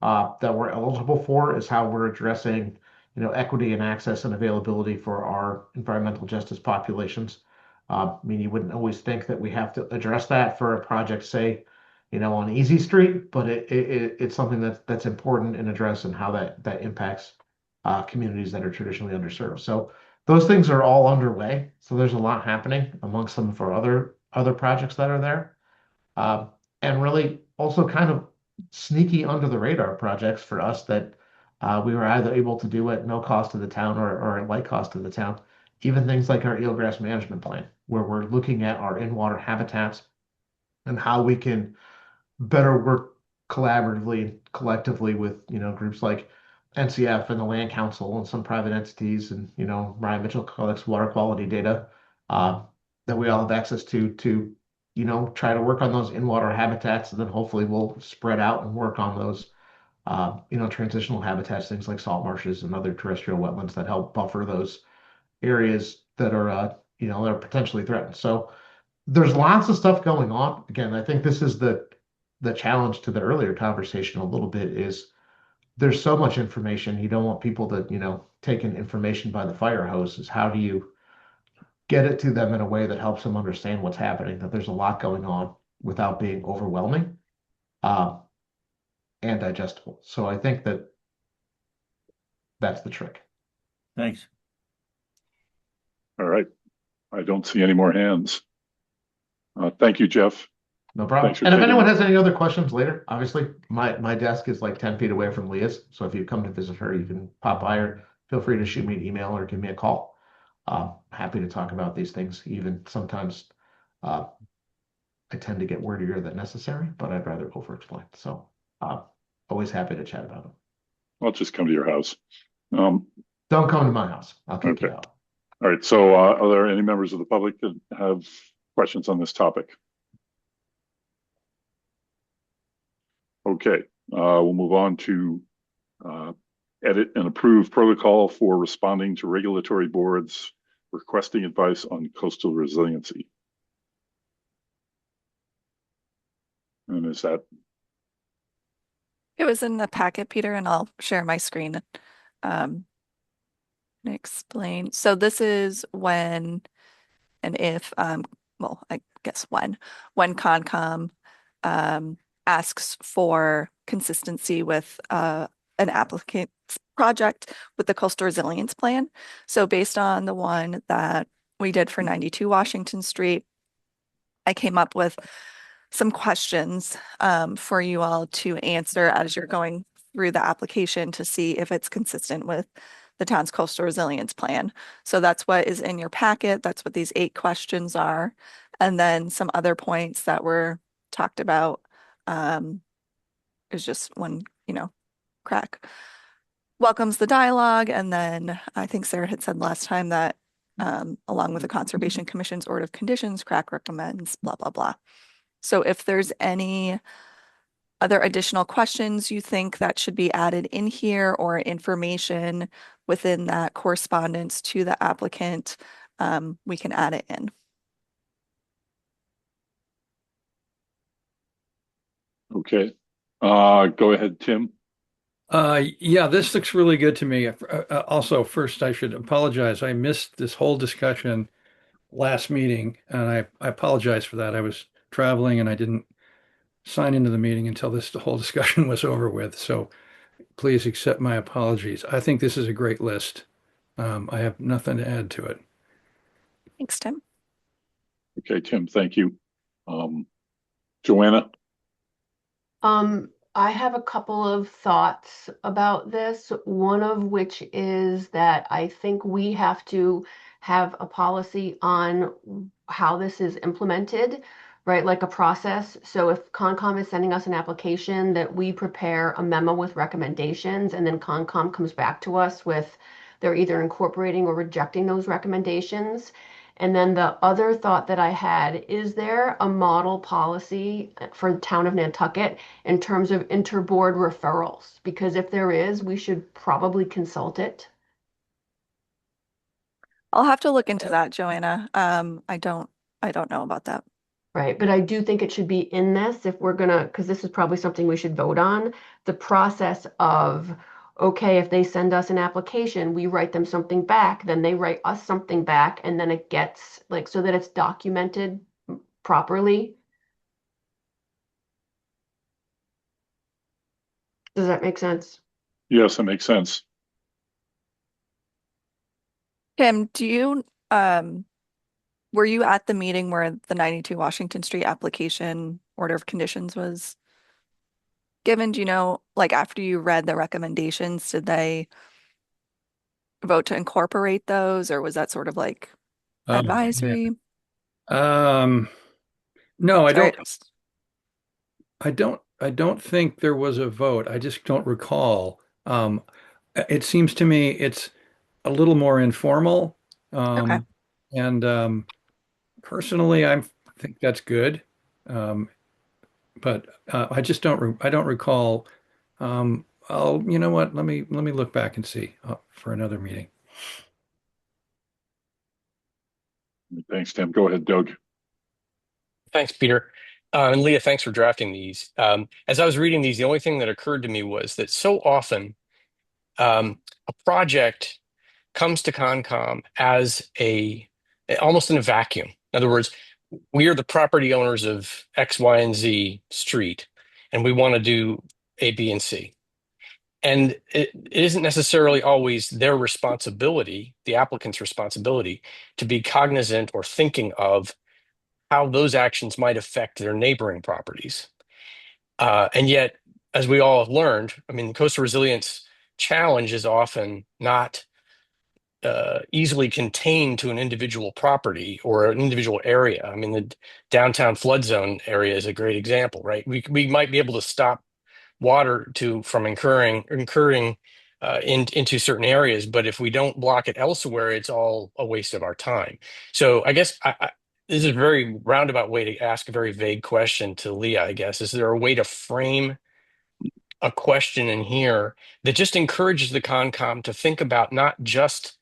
[SPEAKER 2] that we're eligible for, is how we're addressing, you know, equity and access and availability for our environmental justice populations. I mean, you wouldn't always think that we have to address that for a project, say, you know, on Easy Street, but it's something that's important in addressing how that impacts communities that are traditionally underserved. So those things are all underway. So there's a lot happening amongst some of our other projects that are there, and really also kind of sneaky under the radar projects for us that we were either able to do at no cost to the town or at light cost to the town. Even things like our eelgrass management plan, where we're looking at our in-water habitats and how we can better work collaboratively and collectively with, you know, groups like NCF and the Land Council and some private entities, and, you know, Ryan Mitchell collects water quality data that we all have access to, you know, try to work on those in-water habitats, and then hopefully we'll spread out and work on those, you know, transitional habitats, things like salt marshes and other terrestrial wetlands that help buffer those areas that are, you know, that are potentially threatened. So there's lots of stuff going on. Again, I think this is the challenge to the earlier conversation a little bit, is there's so much information. You don't want people to, you know, taking information by the fire hose. Is how do you get it to them in a way that helps them understand what's happening, that there's a lot going on without being overwhelming and digestible. So I think that's the trick.
[SPEAKER 10] Thanks.
[SPEAKER 1] All right. I don't see any more hands. Thank you, Jeff.
[SPEAKER 2] No problem.
[SPEAKER 1] Thanks for
[SPEAKER 2] And if
[SPEAKER 1] taking
[SPEAKER 2] anyone
[SPEAKER 1] it.
[SPEAKER 2] has any other questions later, obviously my desk is like 10 feet away from Leah's. So if you come to visit her, you can pop by, or feel free to shoot me an email or give me a call. Happy to talk about these things. Even sometimes I tend to get wordier than necessary, but I'd rather over-explain. So always happy to chat about them.
[SPEAKER 1] I'll just come to your house.
[SPEAKER 2] Don't come to my house. I'll kick you
[SPEAKER 1] Okay.
[SPEAKER 2] out.
[SPEAKER 1] All right. So are there any members of the public that have questions on this topic? Okay. We'll move on to edit and approve protocol for responding to regulatory boards requesting advice on coastal resiliency. And is that
[SPEAKER 5] It was in the packet, Peter, and I'll share my screen. And explain. So this is when and if, well, I guess when Concom asks for consistency with an applicant's project with the coastal resilience plan. So based on the one that we did for 92 Washington Street, I came up with some questions for you all to answer as you're going through the application to see if it's consistent with the town's coastal resilience plan. So that's what is in your packet. That's what these 8 questions are. And then some other points that were talked about is just one, CRAC welcomes the dialogue. And then I think Sarah had said last time that along with the Conservation Commission's order of conditions, CRAC recommends blah, blah, blah. So if there's any other additional questions you think that should be added in here or information within that correspondence to the applicant, we can add it in.
[SPEAKER 1] Okay. Go ahead, Tim.
[SPEAKER 8] Yeah, this looks really good to me. Also, first, I should apologize. I missed this whole discussion last meeting, and I apologize for that. I was traveling and I didn't sign into the meeting until this whole discussion was over with. So please accept my apologies. I think this is a great list. I have nothing to add to it.
[SPEAKER 5] Thanks, Tim.
[SPEAKER 1] Okay, Tim, thank you. Joanna?
[SPEAKER 9] I have a couple of thoughts about this, one of which is that I think we have to have a policy on how this is implemented, right? Like a process. So if Concom is sending us an application, that we prepare a memo with recommendations, and then Concom comes back to us with they're either incorporating or rejecting those recommendations. And then the other thought that I had, is there a model policy for the town of Nantucket in terms of interboard referrals? Because if there is, we should probably consult it.
[SPEAKER 5] I'll have to look into that, Joanna. I don't know about that.
[SPEAKER 9] Right, but I do think it should be in this if we're gonna, because this is probably something we should vote on, the process of, okay, if they send us an application, we write them something back, then they write us something back, and then it gets like, so that it's documented properly. Does that make sense?
[SPEAKER 1] Yes, that makes sense.
[SPEAKER 5] Tim, do you, were you at the meeting where the 92 Washington Street application order of conditions was given? Do you know, like after you read the recommendations, did they vote to incorporate those, or was that sort of like advisory?
[SPEAKER 8] No,
[SPEAKER 5] Sorry,
[SPEAKER 8] I don't think there was a vote. I just don't recall. It seems to me it's a little more informal.
[SPEAKER 5] Okay.
[SPEAKER 8] And personally, I think that's good. But I just I don't recall. You know what? Let me look back and see for another meeting.
[SPEAKER 1] Thanks, Tim. Go ahead, Doug.
[SPEAKER 13] Thanks, Peter. And Leah, thanks for drafting these. As I was reading these, the only thing that occurred to me was that so often a project comes to Concom as almost in a vacuum. In other words, we are the property owners of X, Y, and Z street, and we want to do A, B, and C. And it isn't necessarily always their responsibility, the applicant's responsibility, to be cognizant or thinking of how those actions might affect their neighboring properties. And yet, as we all have learned, I mean, the coastal resilience challenge is often not easily contained to an individual property or an individual area. I mean, the downtown flood zone area is a great example, right? We might be able to stop water from incurring into certain areas, but if we don't block it elsewhere, it's all a waste of our time. So I guess this is a very roundabout way to ask a very vague question to Leah, I guess. Is there a way to frame a question in here that just encourages the Concom to think about not just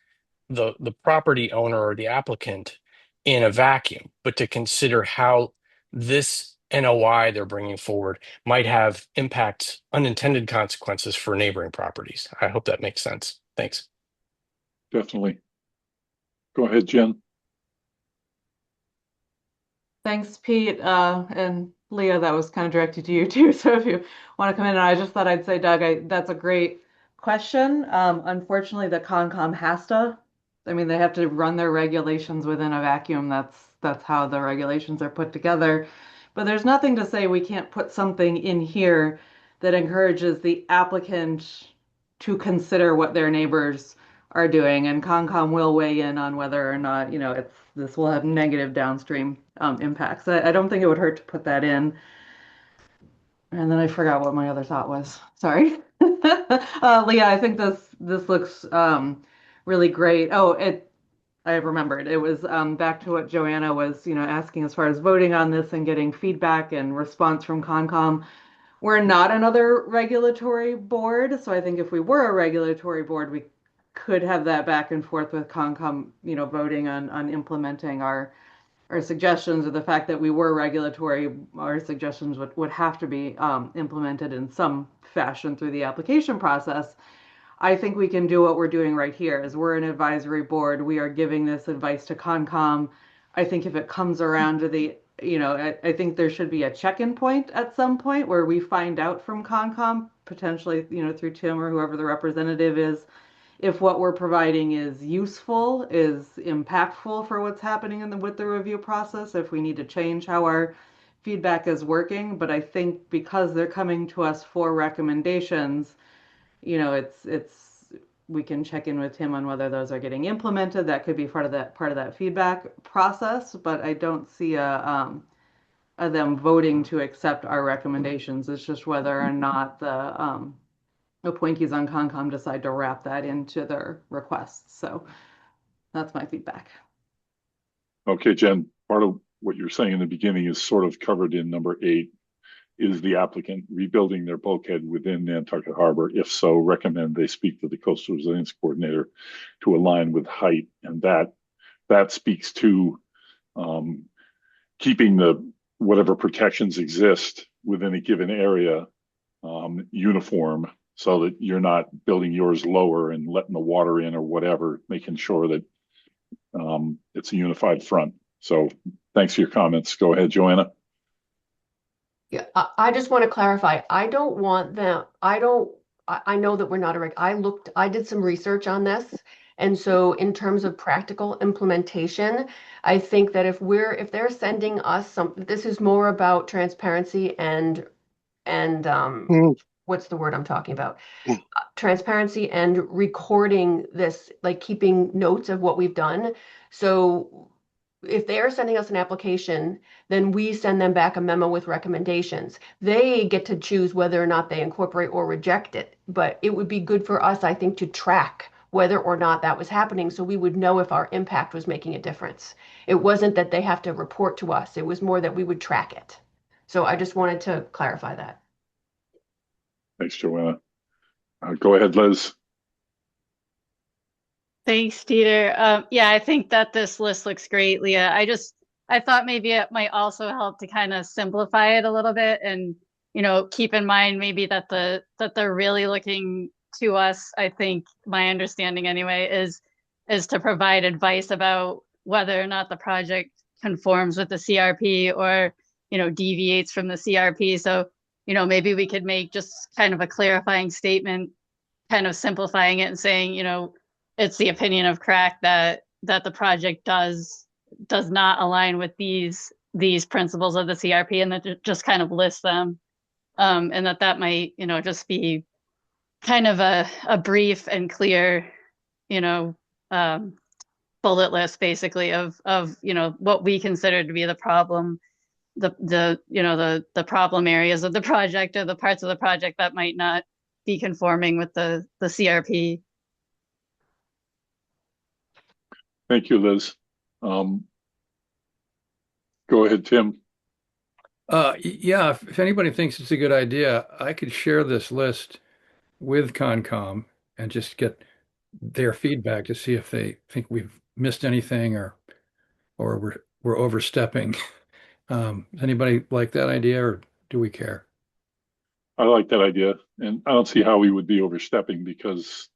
[SPEAKER 13] the property owner or the applicant in a vacuum, but to consider how this NOI they're bringing forward might have impacts, unintended consequences for neighboring properties. I hope that makes sense. Thanks.
[SPEAKER 1] Definitely. Go ahead, Jen.
[SPEAKER 11] Thanks, Pete. And Leah, that was kind of directed to you too. So if you want to come in, and I just thought I'd say, Doug, that's a great question. Unfortunately, the Concom has to. I mean, they have to run their regulations within a vacuum. That's how the regulations are put together. But there's nothing to say we can't put something in here that encourages the applicant to consider what their neighbors are doing, and Concom will weigh in on whether or not, this will have negative downstream impacts. I don't think it would hurt to put that in. And then I forgot what my other thought was. Sorry. Leah, I think this looks really great. I remembered. It was back to what Joanna was, asking as far as voting on this and getting feedback and response from Concom. We're not another regulatory board, so I think if we were a regulatory board, we could have that back and forth with Concom, voting on implementing our suggestions, or the fact that we were regulatory, our suggestions would have to be implemented in some fashion through the application process. I think we can do what we're doing right here. As we're an advisory board, we are giving this advice to Concom. I think if it comes around to the, I think there should be a check-in point at some point where we find out from Concom, potentially, through Tim or whoever the representative is, if what we're providing is useful, is impactful for what's happening with the review process, if we need to change how our feedback is working. But I think because they're coming to us for recommendations, we can check in with him on whether those are getting implemented. That could be part of that feedback process, but I don't see them voting to accept our recommendations. It's just whether or not the appointees on Concom decide to wrap that into their requests. So that's my feedback.
[SPEAKER 1] Okay, Jen, part of what you're saying in the beginning is sort of covered in number 8. Is the applicant rebuilding their bulkhead within Nantucket Harbor? If so, recommend they speak to the Coastal Resilience Coordinator to align with height. And that speaks to keeping the whatever protections exist within a given area uniform, so that you're not building yours lower and letting the water in or whatever, making sure that it's a unified front. So thanks for your comments. Go ahead, Joanna.
[SPEAKER 9] Yeah, I just want to clarify. I don't want them. I know that we're not I did some research on this. And so in terms of practical implementation, I think that if they're sending us this is more about transparency and what's the word I'm talking about? Transparency and recording this, like keeping notes of what we've done. So if they are sending us an application, then we send them back a memo with recommendations. They get to choose whether or not they incorporate or reject it. But it would be good for us, I think, to track whether or not that was happening, so we would know if our impact was making a difference. It wasn't that they have to report to us. It was more that we would track it. So I just wanted to clarify that.
[SPEAKER 1] Thanks, Joanna. Go ahead, Liz.
[SPEAKER 14] Thanks, Peter. Yeah, I think that this list looks great, Leah. I thought maybe it might also help to kind of simplify it a little bit, and keep in mind maybe that they're really looking to us. I think my understanding anyway is to provide advice about whether or not the project conforms with the CRP or deviates from the CRP. So maybe we could make just kind of a clarifying statement, kind of simplifying it and saying it's the opinion of CRAC that the project does not align with these principles of the CRP, and that just kind of list them, and that might just be kind of a brief and clear bullet list basically of what we consider to be the problem, the problem areas of the project, or the parts of the project that might not be conforming with the CRP.
[SPEAKER 1] Thank you, Liz. Go ahead, Tim.
[SPEAKER 8] Yeah, if anybody thinks it's a good idea, I could share this list with Concom and just get their feedback to see if they think we've missed anything or we're overstepping Does anybody like that idea, or do we care?
[SPEAKER 1] I like that idea, and I don't see how we would be overstepping because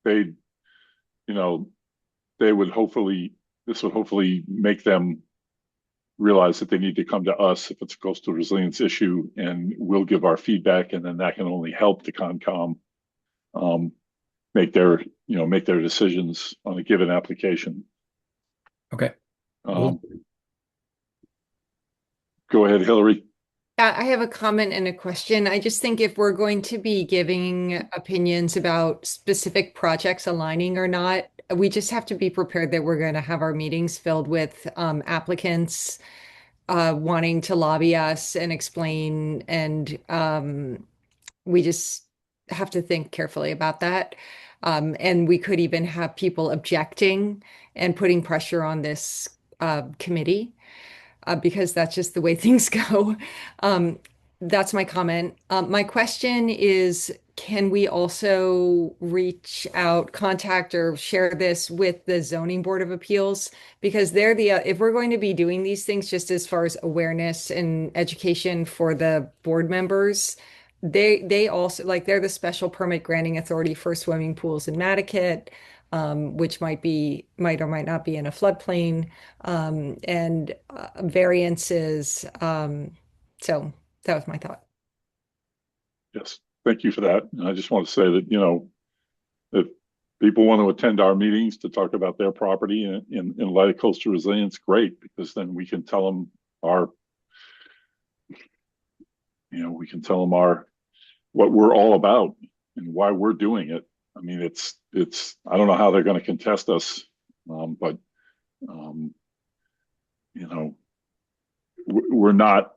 [SPEAKER 1] they, you know, they would hopefully, this would hopefully make them realize that they need to come to us if it's a coastal resilience issue, and we'll give our feedback, and then that can only help the Concom make their decisions on a given application.
[SPEAKER 8] Okay.
[SPEAKER 1] Go ahead, Hillary.
[SPEAKER 4] I have a comment and a question. I just think if we're going to be giving opinions about specific projects aligning or not, we just have to be prepared that we're going to have our meetings filled with applicants wanting to lobby us and explain, and we just have to think carefully about that. And we could even have people objecting and putting pressure on this committee. Because that's just the way things go. That's my comment. My question is, can we also reach out, contact, or share this with the Zoning Board of Appeals? Because they're if we're going to be doing these things just as far as awareness and education for the board members, they also, like, they're the special permit granting authority for swimming pools in Mattakit. Which might or might not be in a floodplain, and variances. So that was my thought.
[SPEAKER 1] Yes, thank you for that. And I just want to say that, if people want to attend our meetings to talk about their property in light of coastal resilience, great, because then we can tell them what we're all about and why we're doing it. I mean, I don't know how they're going to contest us, but we're not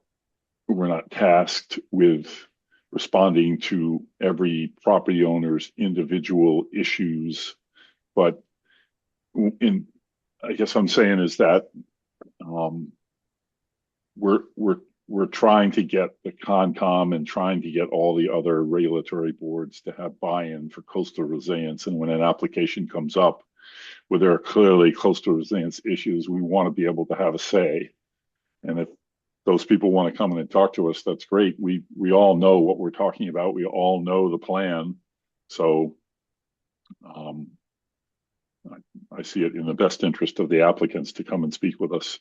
[SPEAKER 1] tasked with responding to every property owner's individual issues. But I guess I'm saying is that we're trying to get the Concom and trying to get all the other regulatory boards to have buy-in for coastal resilience. And when an application comes up where there are clearly coastal resilience issues, we want to be able to have a say. And if those people want to come in and talk to us, that's great. We all know what we're talking about. We all know the plan. So I see it in the best interest of the applicants to come and speak with us.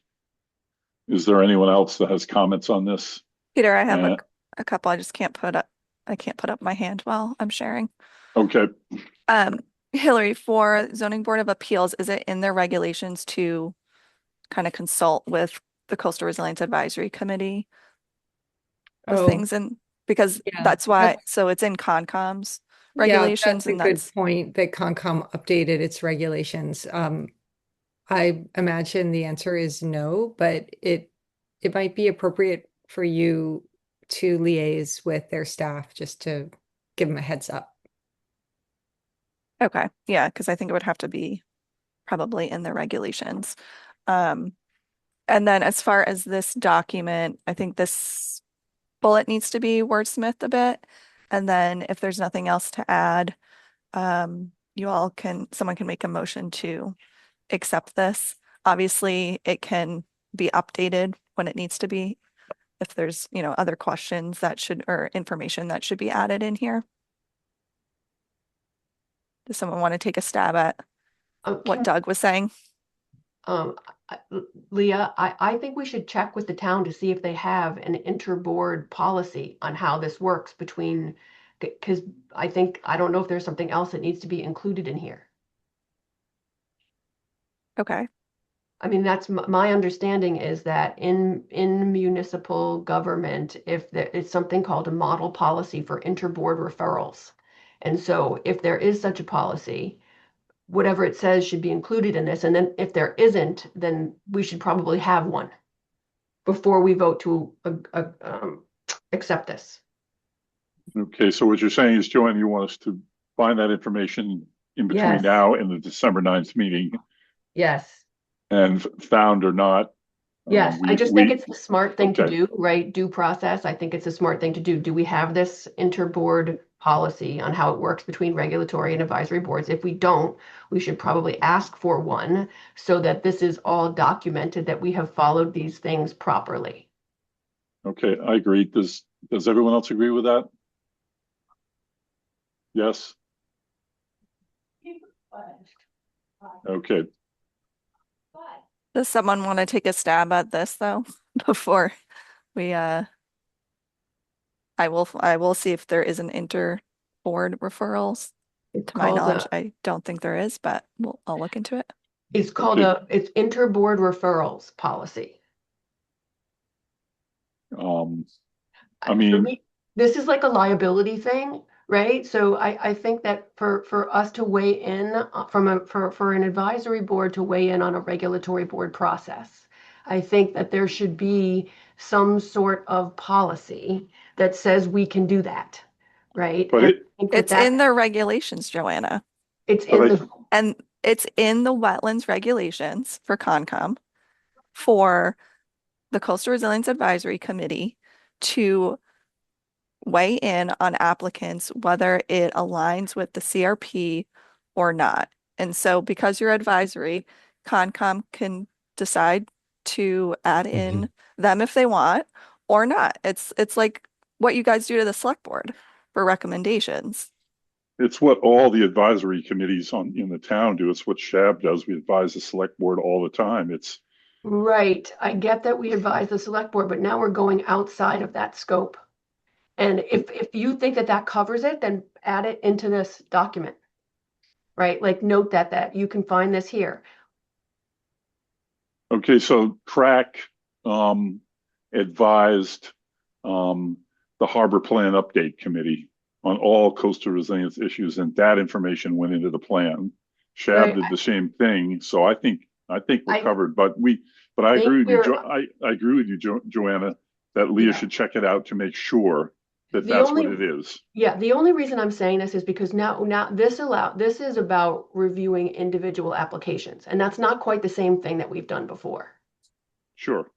[SPEAKER 1] Is there anyone else that has comments on this?
[SPEAKER 5] Peter, I have a couple. I just can't put up my hand while I'm sharing.
[SPEAKER 1] Okay.
[SPEAKER 5] Hillary, for Zoning Board of Appeals, is it in their regulations to kind of consult with the Coastal Resilience Advisory Committee of things? And because that's why, so it's in Concom's regulations.
[SPEAKER 4] Yeah, that's a good point that Concom updated its regulations. I imagine the answer is no, but it might be appropriate for you to liaise with their staff just to give them a heads up.
[SPEAKER 5] Okay. Yeah, because I think it would have to be probably in the regulations. And then as far as this document, I think this bullet needs to be wordsmithed a bit. And then if there's nothing else to add, someone can make a motion to accept this. Obviously, it can be updated when it needs to be, if there's, other questions or information that should be added in here. Does someone want to take a stab at what Doug was saying?
[SPEAKER 9] Leah, I think we should check with the town to see if they have an interboard policy on how this works because I don't know if there's something else that needs to be included in here.
[SPEAKER 5] Okay.
[SPEAKER 9] I mean, that's my understanding is that in municipal government, if there is something called a model policy for interboard referrals. And so if there is such a policy, whatever it says should be included in this. And then if there isn't, then we should probably have one before we vote to accept this.
[SPEAKER 1] Okay, so what you're saying is, Joanne, you want us to find that information in between now and the December 9th meeting.
[SPEAKER 9] Yes.
[SPEAKER 1] And found or not.
[SPEAKER 9] Yes, I just think it's a smart thing to do, right? Due process. I think it's a smart thing to do. Do we have this interboard policy on how it works between regulatory and advisory boards? If we don't, we should probably ask for one so that this is all documented, that we have followed these things properly.
[SPEAKER 1] Okay, I agree. Does everyone else agree with that? Yes? Okay.
[SPEAKER 5] Does someone want to take a stab at this though before we I will see if there is an inter-board referrals.
[SPEAKER 9] It's
[SPEAKER 5] To my
[SPEAKER 9] called
[SPEAKER 5] knowledge,
[SPEAKER 9] a,
[SPEAKER 5] I don't think there is, but I'll look into it.
[SPEAKER 9] it's called
[SPEAKER 1] Okay.
[SPEAKER 9] it's inter-board referrals policy.
[SPEAKER 1] I mean,
[SPEAKER 9] This is like a liability thing, right? So I think that for us to weigh in for an advisory board to weigh in on a regulatory board process, I think that there should be some sort of policy that says we can do that, right?
[SPEAKER 1] but
[SPEAKER 9] And
[SPEAKER 1] it,
[SPEAKER 9] I think that
[SPEAKER 5] It's in their regulations, Joanna.
[SPEAKER 9] it's
[SPEAKER 1] but
[SPEAKER 9] in
[SPEAKER 1] I,
[SPEAKER 9] the,
[SPEAKER 5] And it's in the wetlands regulations for Concom for the Coastal Resilience Advisory Committee to weigh in on applicants, whether it aligns with the CRP or not. And so because you're advisory, Concom can decide to add in them if they want or not. It's like what you guys do to the select board for recommendations.
[SPEAKER 1] it's what all the advisory committees in the town do. It's what SHAB does. We advise the select board all the time. It's
[SPEAKER 9] right. I get that we advise the select board, but now we're going outside of that scope. And if you think that that covers it, then add it into this document, right? Like note that you can find this here.
[SPEAKER 1] okay. So CRAC advised the Harbor Plan Update Committee on all coastal resilience issues, and that information went into the plan. SHAB
[SPEAKER 9] Right.
[SPEAKER 1] did the same thing. So I think we're covered, but I
[SPEAKER 9] think
[SPEAKER 1] agree with you,
[SPEAKER 9] we're-
[SPEAKER 1] I agree with you, Joanna, that Leah
[SPEAKER 9] Yeah.
[SPEAKER 1] should check it out to make sure that
[SPEAKER 9] The
[SPEAKER 1] that's
[SPEAKER 9] only-
[SPEAKER 1] what it is.
[SPEAKER 9] Yeah, the only reason I'm saying this is because now this is about reviewing individual applications, and that's not quite the same thing that we've done before.
[SPEAKER 1] Sure.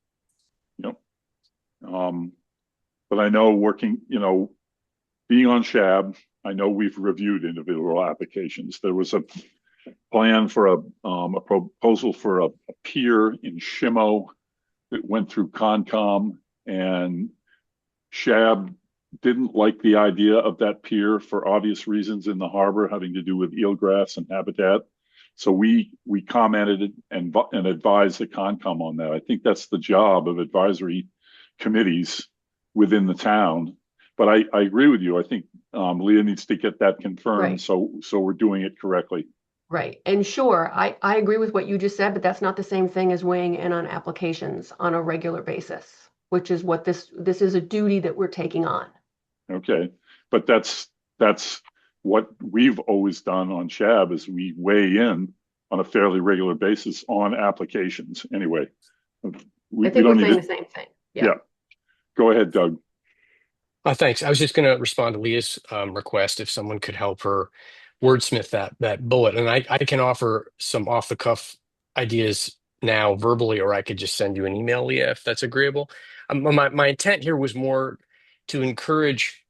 [SPEAKER 1] Yep. But I know being on SHAB, I know we've reviewed individual applications. There was a plan for a proposal for a pier in Shimo that went through Concom, and SHAB didn't like the idea of that pier for obvious reasons in the harbor having to do with eelgrass and habitat. So we commented and advised the Concom on that. I think that's the job of advisory committees within the town. But I agree with you. I think Leah needs to get that confirmed.
[SPEAKER 9] Right.
[SPEAKER 1] So we're doing it correctly.
[SPEAKER 9] Right. And sure, I agree with what you just said, but that's not the same thing as weighing in on applications on a regular basis, which is what this is a duty that we're taking on.
[SPEAKER 1] Okay. But that's what we've always done on SHAB is we weigh in on a fairly regular basis on applications. Anyway,
[SPEAKER 9] I think we're saying the same thing.
[SPEAKER 1] Yeah. Go ahead, Doug.
[SPEAKER 13] Thanks. I was just going to respond to Leah's request if someone could help her wordsmith that bullet. And I can offer some off the cuff ideas now verbally, or I could just send you an email, Leah, if that's agreeable. My intent here was more to encourage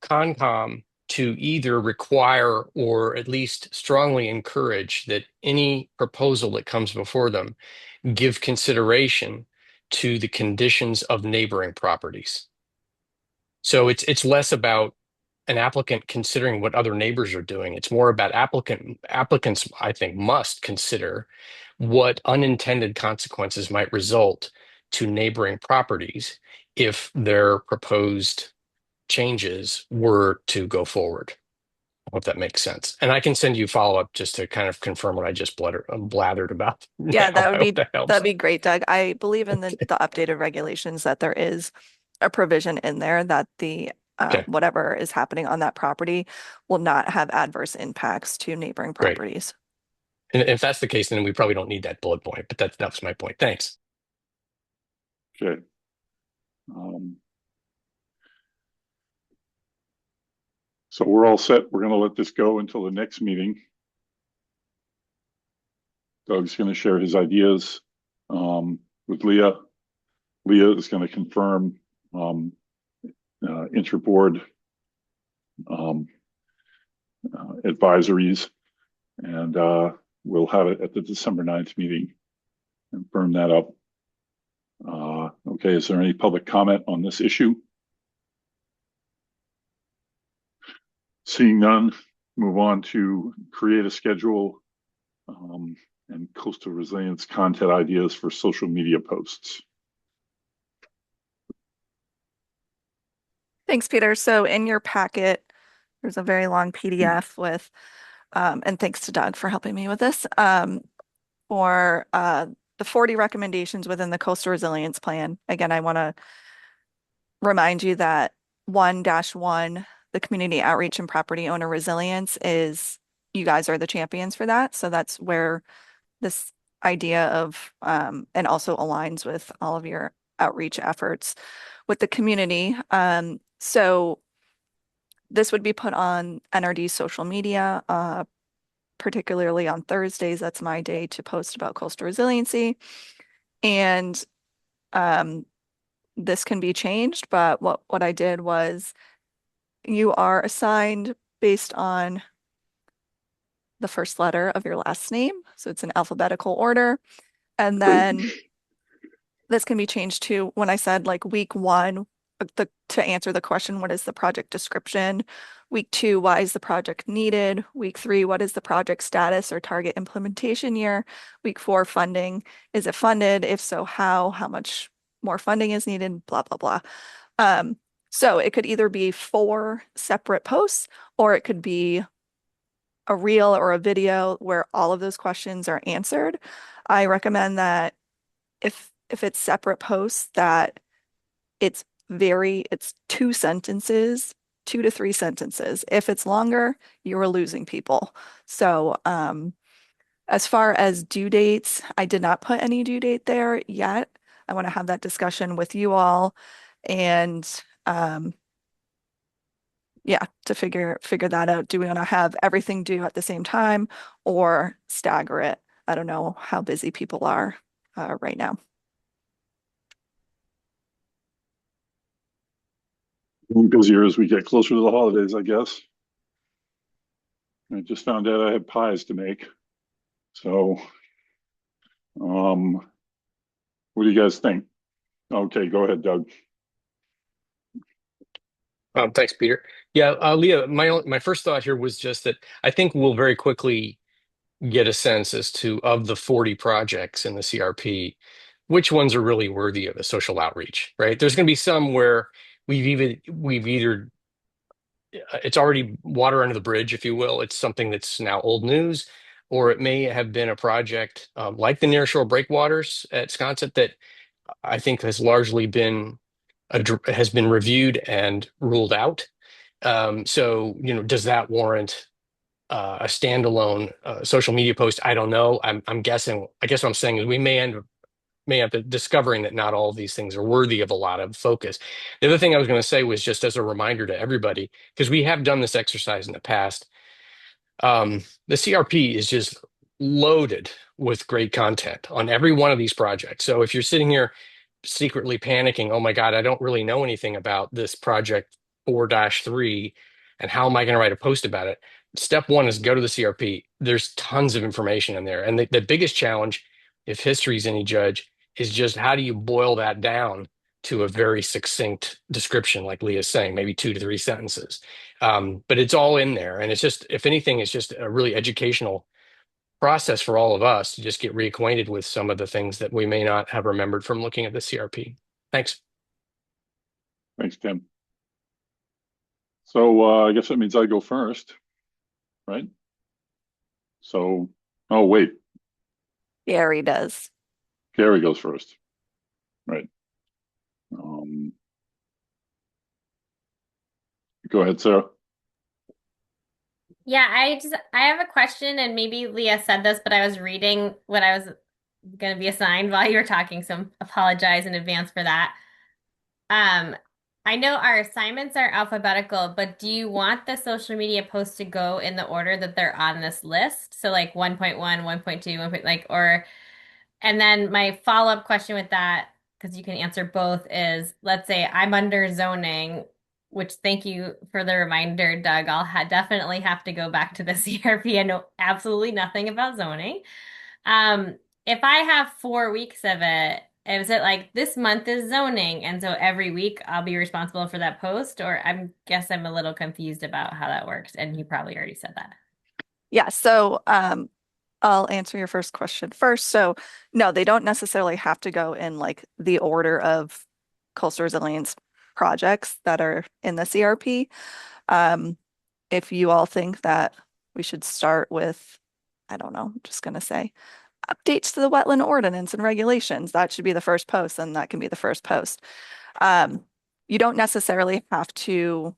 [SPEAKER 13] Concom to either require or at least strongly encourage that any proposal that comes before them give consideration to the conditions of neighboring properties. So it's less about an applicant considering what other neighbors are doing. It's more about applicants, I think, must consider what unintended consequences might result to neighboring properties if their proposed changes were to go forward. I hope that makes sense. And I can send you follow-up just to kind of confirm what I just blathered about.
[SPEAKER 5] Yeah,
[SPEAKER 13] now. I hope that helps.
[SPEAKER 5] that'd be great, Doug. I believe in the updated regulations that there is a provision in there that the
[SPEAKER 13] Okay.
[SPEAKER 5] whatever is happening on that property will not have adverse impacts to neighboring
[SPEAKER 13] Great.
[SPEAKER 5] properties.
[SPEAKER 13] And if that's the case, then we probably don't need that bullet point, but that's my point. Thanks.
[SPEAKER 1] Okay. So we're all set. We're going to let this go until the next meeting. Doug's going to share his ideas with Leah. Leah is going to confirm interboard advisories, and we'll have it at the December 9th meeting and firm that up. Okay. Okay, is there any public comment on this issue? Seeing none, move on to create a schedule and coastal resilience content ideas for social media posts.
[SPEAKER 5] Thanks, Peter. So in your packet, there's a very long PDF with, and thanks to Doug for helping me with this, for the 40 recommendations within the Coastal Resilience Plan. Again, I want to remind you that 1-1, the community outreach and property owner resilience, is, you guys are the champions for that. So that's where this idea of, and also aligns with all of your outreach efforts with the community. So this would be put on NRD's social media, particularly on Thursdays. That's my day to post about coastal resiliency. And this can be changed, but what I did was, you are assigned based on the first letter of your last name. So it's in alphabetical order. And then this can be changed to, when I said like week 1, to answer the question, what is the project description? Week 2, why is the project needed? Week 3, what is the project status or target implementation year? Week 4, funding. Is it funded? If so, how? How much more funding is needed? Blah, blah, blah. So it could either be 4 separate posts, or it could be a reel or a video where all of those questions are answered. I recommend that if it's separate posts, that it's 2 sentences, 2 to 3 sentences. If it's longer, you are losing people. So as far as due dates, I did not put any due date there yet. I want to have that discussion with you all, and yeah, to figure that out. Do we want to have everything due at the same time or stagger it? I don't know how busy people are right now.
[SPEAKER 1] Busier as we get closer to the holidays, I guess. I just found out I have pies to make. So, what do you guys think? Okay, go ahead, Doug.
[SPEAKER 13] Thanks, Peter. Yeah, Leah, my first thought here was just that I think we'll very quickly get a sense as to, of the 40 projects in the CRP, which ones are really worthy of a social outreach, right? There's going to be some where we've either it's already water under the bridge, if you will. It's something that's now old news, or it may have been a project like the nearshore breakwaters at Sconset that I think has largely been reviewed and ruled out. So, does that warrant a standalone social media post? I don't know. I'm guessing. I guess what I'm saying is we may end up discovering that not all of these things are worthy of a lot of focus. The other thing I was going to say was, just as a reminder to everybody, because we have done this exercise in the past, the CRP is just loaded with great content on every one of these projects. So if you're sitting here secretly panicking, oh my God, I don't really know anything about this project 4-3, and how am I going to write a post about it? Step 1 is go to the CRP. There's tons of information in there. And the biggest challenge, if history is any judge, is just how do you boil that down to a very succinct description, like Leah's saying, maybe 2 to 3 sentences. But it's all in there. And it's just, if anything, it's just a really educational process for all of us to just get reacquainted with some of the things that we may not have remembered from looking at the CRP. Thanks.
[SPEAKER 1] Thanks, Tim. So I guess that means I go first, right? So, oh, wait.
[SPEAKER 5] Gary does.
[SPEAKER 1] Gary goes first. Right. Go ahead, Sarah.
[SPEAKER 6] Yeah, I have a question, and maybe Leah said this, but I was reading what I was going to be assigned while you were talking, so apologize in advance for that. I know our assignments are alphabetical, but do you want the social media posts to go in the order that they're on this list? So like 1.1, 1.2, 1. And then my follow-up question with that, because you can answer both, is, let's say I'm under zoning, which, thank you for the reminder, Doug. I'll definitely have to go back to the CRP. I know absolutely nothing about zoning. If I have 4 weeks of it, Is it like this month is zoning, and so every week I'll be responsible for that post? Or I'm a little confused about how that works, and he probably already said that.
[SPEAKER 5] Yeah, so I'll answer your first question first. So no, they don't necessarily have to go in like the order of coastal resilience projects that are in the CRP. If you all think that we should start with, I don't know, I'm just gonna say updates to the wetland ordinance and regulations, that should be the first post, and that can be the first post. You don't necessarily have to,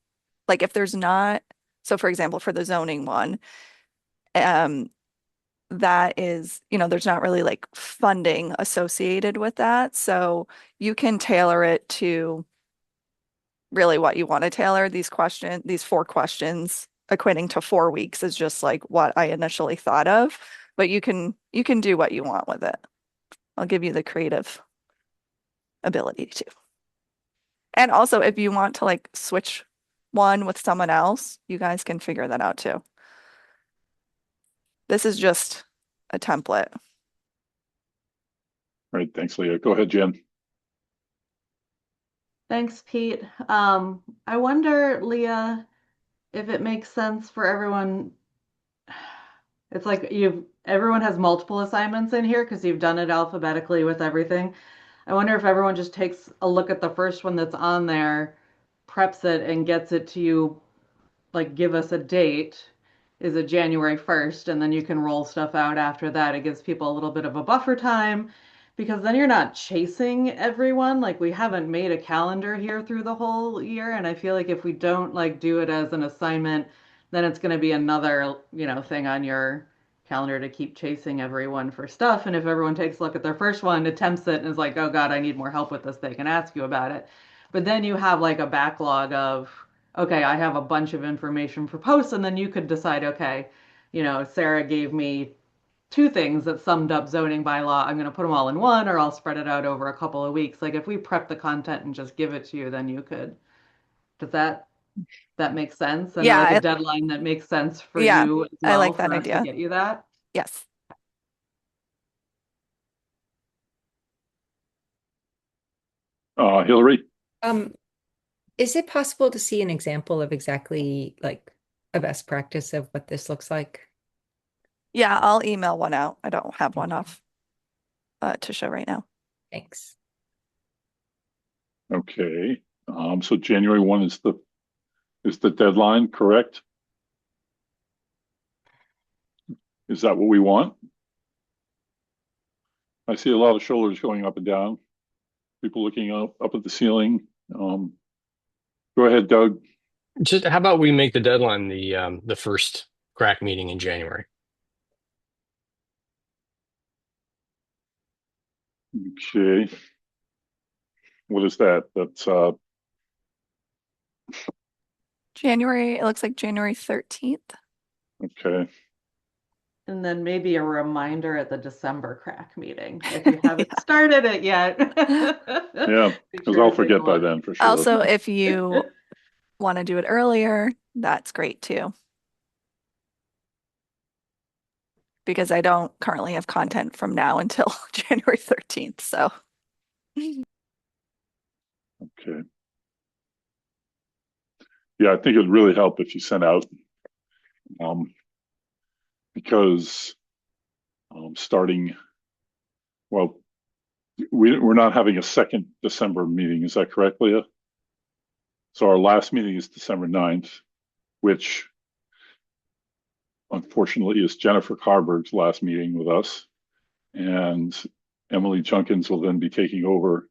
[SPEAKER 5] like if there's not, so for example, for the zoning one, that is, there's not really like funding associated with that. So you can tailor it to really what you want to tailor. These 4 questions equating to 4 weeks is just like what I initially thought of, but you can do what you want with it. I'll give you the creative ability to. And also if you want to like switch one with someone else, you guys can figure that out too. This is just a template.
[SPEAKER 1] All right, thanks, Leah. Go ahead, Jen.
[SPEAKER 11] Thanks, Pete. I wonder, Leah, if it makes sense for everyone. It's like everyone has multiple assignments in here because you've done it alphabetically with everything. I wonder if everyone just takes a look at the first one that's on there, preps it, and gets it to you, like give us a date. Is it January 1st? And then you can roll stuff out after that. It gives people a little bit of a buffer time because then you're not chasing everyone. Like we haven't made a calendar here through the whole year. And I feel like if we don't like do it as an assignment, then it's going to be another, thing on your calendar to keep chasing everyone for stuff. And if everyone takes a look at their first one, attempts it, and is like, oh God, I need more help with this, they can ask you about it. But then you have like a backlog of, okay, I have a bunch of information for posts, and then you could decide, okay, Sarah gave me 2 things that summed up zoning bylaw. I'm going to put them all in one, or I'll spread it out over a couple of weeks. Like if we prep the content and just give it to you, then you could. Does that make sense? And like a deadline that makes sense for you as well,
[SPEAKER 5] I like that
[SPEAKER 11] for us
[SPEAKER 5] idea.
[SPEAKER 11] to get you that?
[SPEAKER 5] Yes.
[SPEAKER 1] Hillary.
[SPEAKER 4] Is it possible to see an example of exactly like a best practice of what this looks like?
[SPEAKER 5] Yeah, I'll email one out. I don't have one off to show right now.
[SPEAKER 4] Thanks.
[SPEAKER 1] Okay. So January 1 is the deadline, correct? Is that what we want? I see a lot of shoulders going up and down. People looking up at the ceiling. Go ahead, Doug.
[SPEAKER 13] Just how about we make the deadline the first crack meeting in January?
[SPEAKER 1] Okay. What is that? That's
[SPEAKER 5] January, it looks like January 13th.
[SPEAKER 1] okay.
[SPEAKER 11] And then maybe a reminder at the December crack meeting if you haven't started it yet.
[SPEAKER 1] Yeah, because I'll forget by then for sure.
[SPEAKER 5] Also, if you want to do it earlier, that's great too. Because I don't currently have content from now until January 13th, so.
[SPEAKER 1] Okay. Yeah, I think it'd really help if you sent out, because starting, well, we're not having a second December meeting. Is that correct, Leah? So our last meeting is December 9th, which unfortunately is Jennifer Carberg's last meeting with us. And Emily Junkins will then be taking over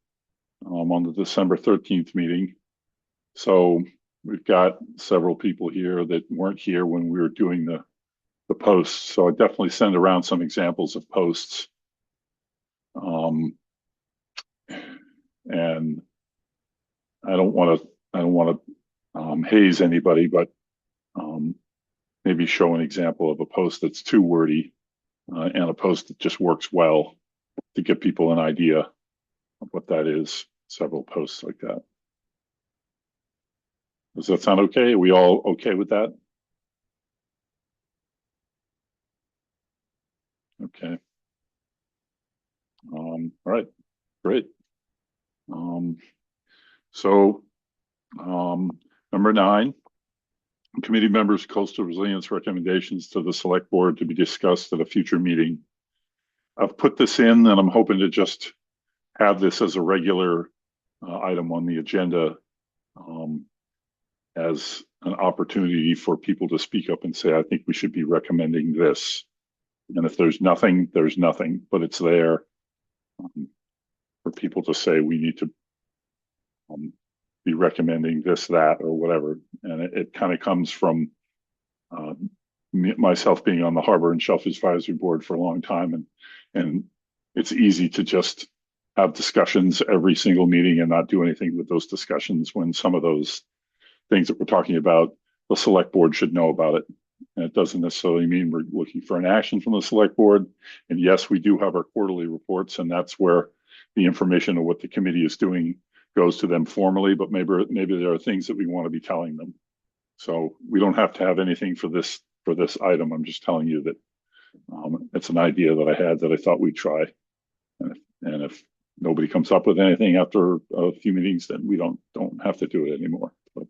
[SPEAKER 1] on the December 13th meeting. So we've got several people here that weren't here when we were doing the posts. So I definitely send around some examples of posts. And I don't want to haze anybody, but maybe show an example of a post that's too wordy and a post that just works well to give people an idea of what that is. Several posts like that. Does that sound okay? Are we all okay with that? Okay. All right. Great. So number 9, committee members' coastal resilience recommendations to the select board to be discussed at a future meeting. I've put this in and I'm hoping to just have this as a regular item on the agenda as an opportunity for people to speak up and say, I think we should be recommending this. And if there's nothing, there's nothing, but it's there for people to say we need to be recommending this, that, or whatever. And it kind of comes from myself being on the Harbor and Shellfish Advisory Board for a long time. And it's easy to just have discussions every single meeting and not do anything with those discussions when some of those things that we're talking about, the select board should know about it. And it doesn't necessarily mean we're looking for an action from the select board. And yes, we do have our quarterly reports, and that's where the information of what the committee is doing goes to them formally, but maybe there are things that we want to be telling them. So we don't have to have anything for this item. I'm just telling you that it's an idea that I had that I thought we'd try. And if nobody comes up with anything after a few meetings, then we don't have to do it anymore. But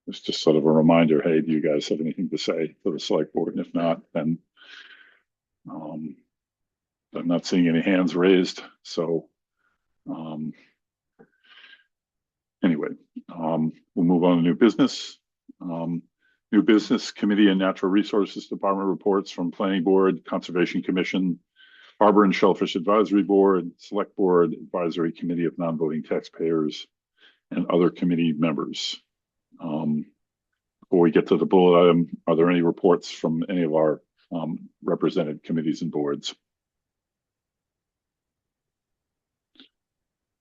[SPEAKER 1] it's just sort of a reminder, hey, do you guys have anything to say for the select board? And if not, then I'm not seeing any hands raised. So anyway, we'll move on to new business. New business committee and natural resources department reports from Planning Board, Conservation Commission, Harbor and Shellfish Advisory Board, Select Board, Advisory Committee of Non-Voting Taxpayers, and other committee members. Before we get to the bullet item, are there any reports from any of our represented committees and boards?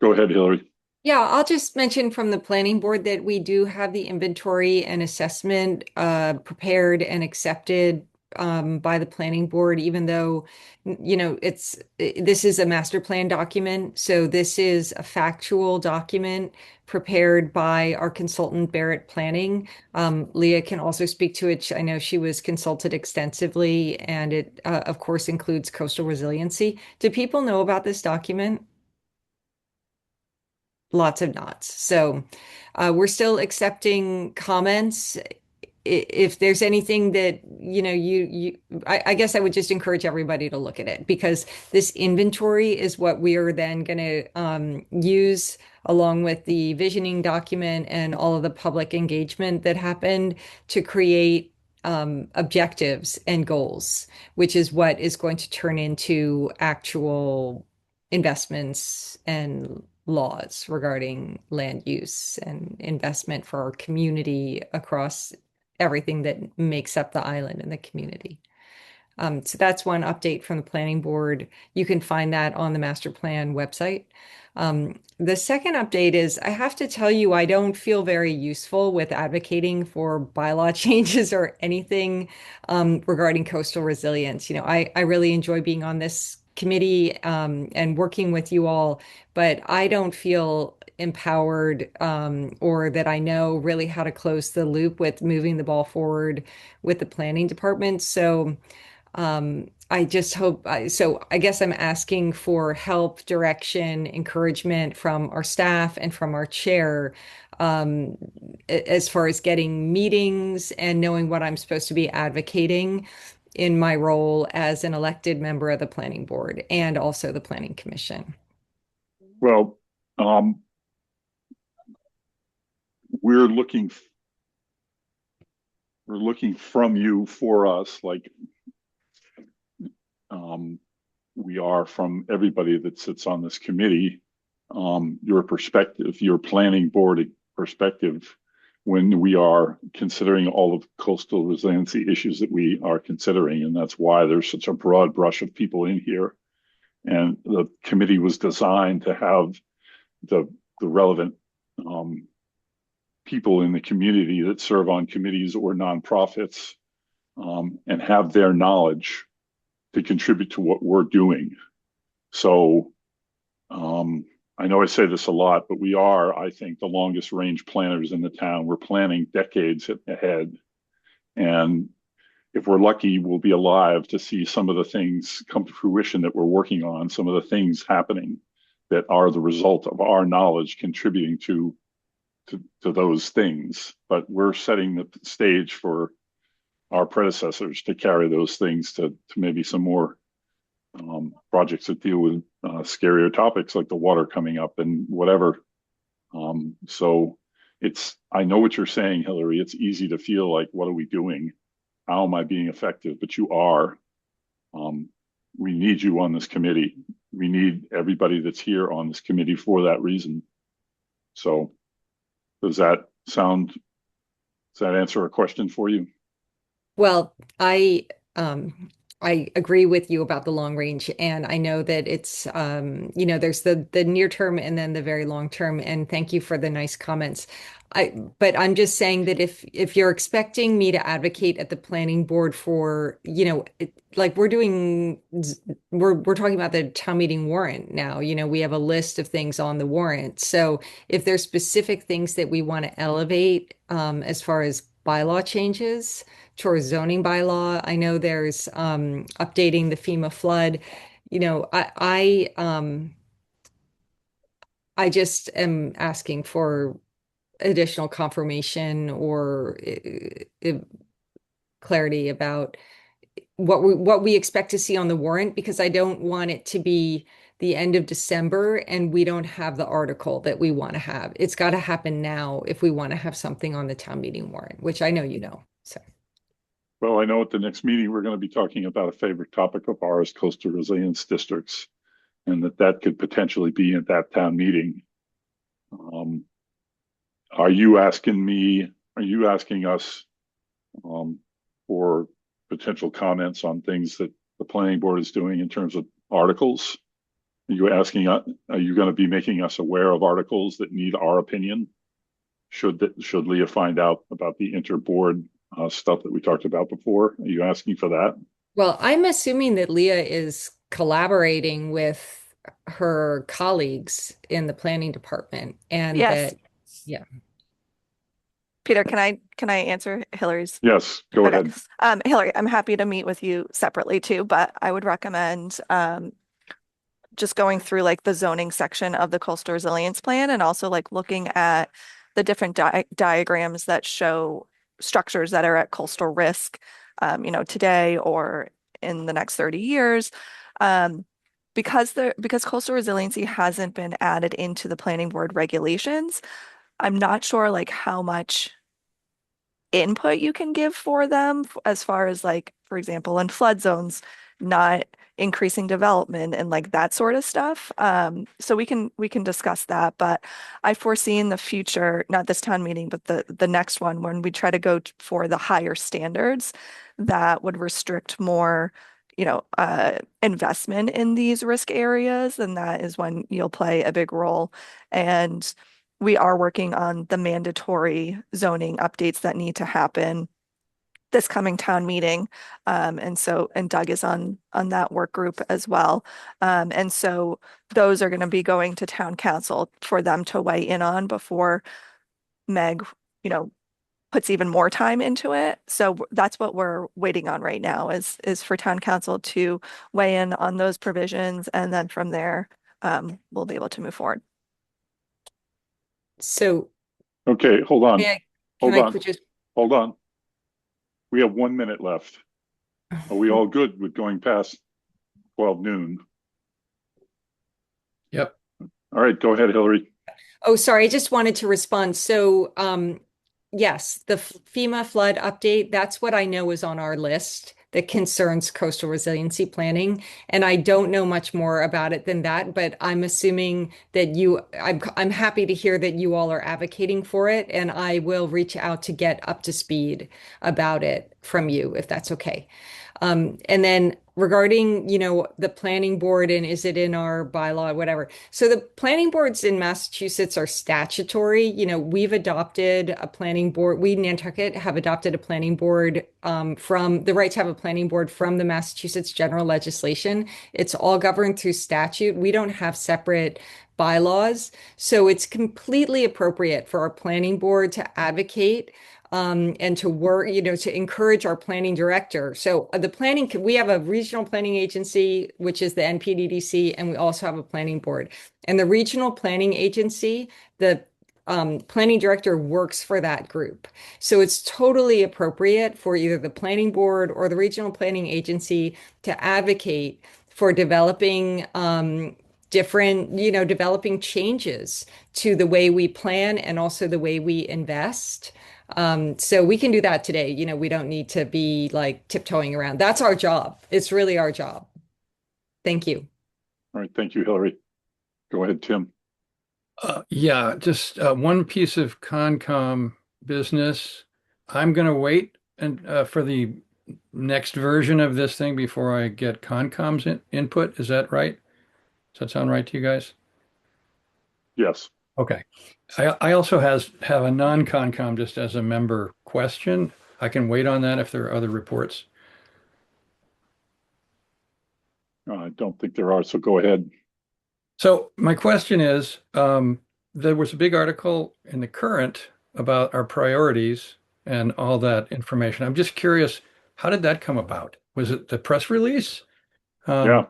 [SPEAKER 1] Go ahead, Hillary.
[SPEAKER 4] Yeah, I'll just mention from the planning board that we do have the inventory and assessment prepared and accepted by the planning board, even though, you know, this is a master plan document. So this is a factual document prepared by our consultant, Barrett Planning. Leah can also speak to it. I know she was consulted extensively, and it, of course, includes coastal resiliency. Do people know about this document? Lots of nods. So we're still accepting comments. If there's anything that, you know, I guess I would just encourage everybody to look at it, because this inventory is what we are then going to use along with the visioning document and all of the public engagement that happened to create objectives and goals, which is what is going to turn into actual investments and laws regarding land use and investment for our community across everything that makes up the island and the community. So that's one update from the planning board. You can find that on the master plan website. The second update is, I have to tell you, I don't feel very useful with advocating for bylaw changes or anything regarding coastal resilience. You know, I really enjoy being on this committee and working with you all, but I don't feel empowered or that I know really how to close the loop with moving the ball forward with the planning department. So I just hope, so I guess I'm asking for help, direction, encouragement from our staff and from our chair as far as getting meetings and knowing what I'm supposed to be advocating in my role as an elected member of the planning board and also the planning commission.
[SPEAKER 1] Well, we're looking from you for us, like we are from everybody that sits on this committee, your perspective, your planning board perspective, when we are considering all of the coastal resiliency issues that we are considering. And that's why there's such a broad brush of people in here. And the committee was designed to have the relevant people in the community that serve on committees or nonprofits and have their knowledge to contribute to what we're doing. So I know I say this a lot, but we are, I think, the longest range planners in the town. We're planning decades ahead. And if we're lucky, we'll be alive to see some of the things come to fruition that we're working on, some of the things happening that are the result of our knowledge contributing to those things. But we're setting the stage for our predecessors to carry those things to maybe some more projects that deal with scarier topics like the water coming up and whatever. So I know what you're saying, Hillary. It's easy to feel like, what are we doing? How am I being effective? But you are. We need you on this committee. We need everybody that's here on this committee for that reason. So does that answer a question for you?
[SPEAKER 4] Well, I agree with you about the long range, and I know that it's there's the near term and then the very long term. And thank you for the nice comments. But I'm just saying that if you're expecting me to advocate at the planning board for, like we're talking about the town meeting warrant now. We have a list of things on the warrant. So if there's specific things that we want to elevate as far as bylaw changes towards zoning bylaw, I know there's updating the FEMA flood. I just am asking for additional confirmation or clarity about what we expect to see on the warrant, because I don't want it to be the end of December and we don't have the article that we want to have. It's got to happen now if we want to have something on the town meeting warrant, which I know you know. So.
[SPEAKER 1] Well, I know at the next meeting, we're going to be talking about a favorite topic of ours, coastal resilience districts, and that could potentially be at that town meeting. Are you asking us for potential comments on things that the planning board is doing in terms of articles? Are you going to be making us aware of articles that need our opinion? Should Leah find out about the interboard stuff that we talked about before? Are you asking for that?
[SPEAKER 4] Well, I'm assuming that Leah is collaborating with her colleagues in the planning department, and
[SPEAKER 5] Yes.
[SPEAKER 4] Yeah.
[SPEAKER 5] Peter, can I answer Hillary's?
[SPEAKER 1] Yes, go
[SPEAKER 5] Okay.
[SPEAKER 1] ahead.
[SPEAKER 5] Hillary, I'm happy to meet with you separately too, but I would recommend just going through like the zoning section of the coastal resilience plan, and also like looking at the different diagrams that show structures that are at coastal risk, today or in the next 30 years. Because coastal resiliency hasn't been added into the planning board regulations, I'm not sure like how much input you can give for them as far as like, for example, in flood zones, not increasing development and like that sort of stuff. So we can discuss that, but I foresee in the future, not this town meeting, but the next one, when we try to go for the higher standards that would restrict more investment in these risk areas, and that is when you'll play a big role. And we are working on the mandatory zoning updates that need to happen this coming town meeting. And Doug is on that work group as well. And so those are going to be going to town council for them to weigh in on before Meg, puts even more time into it. So that's what we're waiting on right now is for town council to weigh in on those provisions. And then from there, we'll be able to move forward.
[SPEAKER 4] So.
[SPEAKER 1] Okay, hold on. Hold on. We have 1 minute left. Are we all good with going past 12 noon?
[SPEAKER 8] Yep.
[SPEAKER 1] All right, go ahead, Hillary.
[SPEAKER 4] Oh, sorry. I just wanted to respond. So, yes, the FEMA flood update, that's what I know is on our list that concerns coastal resiliency planning. And I don't know much more about it than that, but I'm assuming that I'm happy to hear that you all are advocating for it, and I will reach out to get up to speed about it from you, if that's okay. And then regarding, the planning board and is it in our bylaw, whatever. So the planning boards in Massachusetts are statutory. We've adopted a planning board. We, Nantucket, have adopted a planning board from the right to have a planning board from the Massachusetts general legislation. It's all governed through statute. We don't have separate bylaws. So it's completely appropriate for our planning board to advocate and to work, to encourage our planning director. So we have a regional planning agency, which is the NPDDC, and we also have a planning board. And the regional planning agency, the planning director works for that group. So it's totally appropriate for either the planning board or the regional planning agency to advocate for developing developing changes to the way we plan and also the way we invest. So we can do that today. We don't need to be like tiptoeing around. That's our job. It's really our job. Thank you.
[SPEAKER 1] All right. Thank you, Hillary. Go ahead, Tim.
[SPEAKER 8] Yeah, just one piece of Concom business. I'm going to wait for the next version of this thing before I get Concom's input. Is that right? Does that sound right to you guys?
[SPEAKER 1] Yes.
[SPEAKER 8] Okay. I also have a non-Concom just as a member question. I can wait on that if there are other reports.
[SPEAKER 1] I don't think there are, so go ahead.
[SPEAKER 8] So my question is, there was a big article in the Current about our priorities and all that information. I'm just curious, how did that come about? Was it the press release?
[SPEAKER 1] Yeah.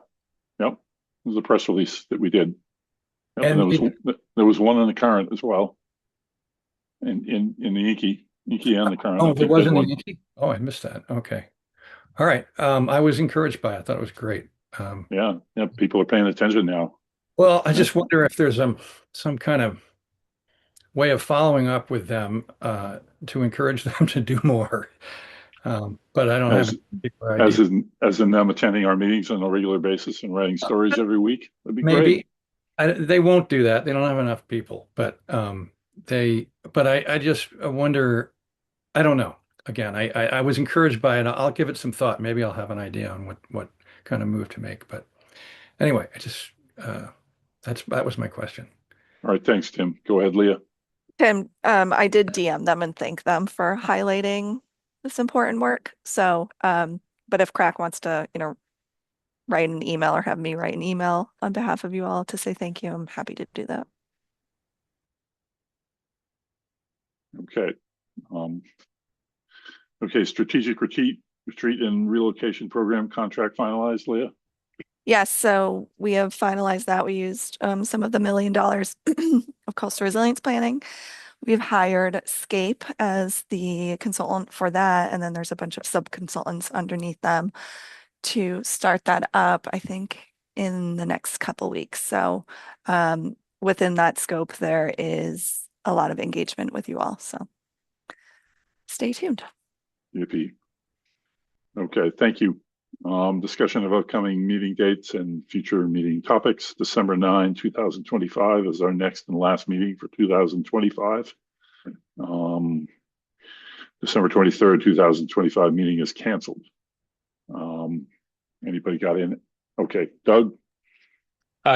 [SPEAKER 1] Yep. It was a press release that we did. Yep.
[SPEAKER 8] And
[SPEAKER 1] there was one in the Current as well. In the Inky and the Current.
[SPEAKER 8] Oh, there was in the Inky? Oh, I missed that. Okay. All right. I was encouraged by it. I thought it was great.
[SPEAKER 1] Yeah. People are paying attention now.
[SPEAKER 8] Well, I just wonder if there's some kind of way of following up with them to encourage them to do more. But I don't have a particular idea.
[SPEAKER 1] As in them attending our meetings on a regular basis and writing stories every week. That'd be
[SPEAKER 8] Maybe.
[SPEAKER 1] great.
[SPEAKER 8] They won't do that. They don't have enough people. But I just wonder. I don't know. Again, I was encouraged by it. I'll give it some thought. Maybe I'll have an idea on what kind of move to make. But anyway, I just that was my question.
[SPEAKER 1] All right, thanks, Tim. Go ahead, Leah.
[SPEAKER 5] Tim, I did DM them and thank them for highlighting this important work. So, but if Crack wants to, write an email or have me write an email on behalf of you all to say thank you, I'm happy to do that.
[SPEAKER 1] Okay. Okay, strategic retreat and relocation program contract finalized, Leah?
[SPEAKER 5] Yes, so we have finalized that. We used some of the $1 million of coastal resilience planning. We've hired Scape as the consultant for that, and then there's a bunch of sub-consultants underneath them to start that up, I think, in the next couple weeks. So within that scope, there is a lot of engagement with you all. So stay tuned.
[SPEAKER 1] Yippee. Okay, thank you. Discussion of upcoming meeting dates and future meeting topics. December 9, 2025 is our next and last meeting for 2025. December 23rd, 2025 meeting is canceled. Anybody got in? Okay, Doug?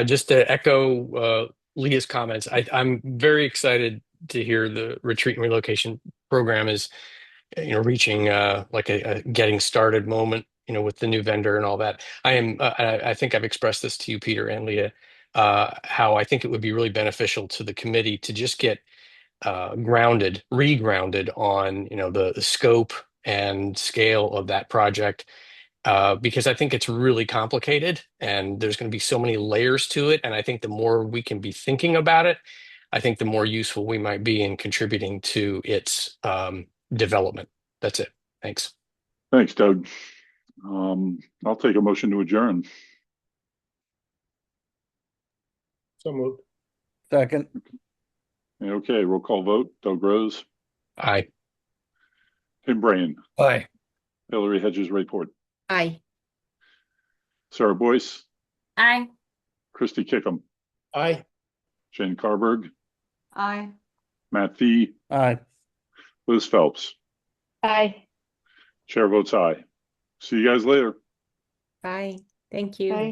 [SPEAKER 13] Just to echo Leah's comments, I'm very excited to hear the retreat and relocation program is reaching like a getting started moment, with the new vendor and all that. I think I've expressed this to you, Peter and Leah, how I think it would be really beneficial to the committee to just get regrounded on, the scope and scale of that project, because I think it's really complicated and there's going to be so many layers to it. And I think the more we can be thinking about it, I think the more useful we might be in contributing to its development. That's it. Thanks.
[SPEAKER 1] Thanks, Doug. I'll take a motion to adjourn.
[SPEAKER 7] So moved.
[SPEAKER 12] Second.
[SPEAKER 1] Okay, roll call vote. Doug Rose.
[SPEAKER 13] Aye.
[SPEAKER 1] Tim Brain.
[SPEAKER 8] Aye.
[SPEAKER 1] Hillary Hedges-Rayport.
[SPEAKER 4] Aye.
[SPEAKER 1] Sarah Boyce.
[SPEAKER 6] Aye.
[SPEAKER 1] Christy Kickham.
[SPEAKER 7] Aye.
[SPEAKER 1] Jane Carberg.
[SPEAKER 11] Aye.
[SPEAKER 1] Matt Fee.
[SPEAKER 12] Aye.
[SPEAKER 1] Liz Phelps.
[SPEAKER 3] Aye.
[SPEAKER 1] Chair votes aye. See you guys later.
[SPEAKER 4] Bye. Thank you.
[SPEAKER 11] Bye.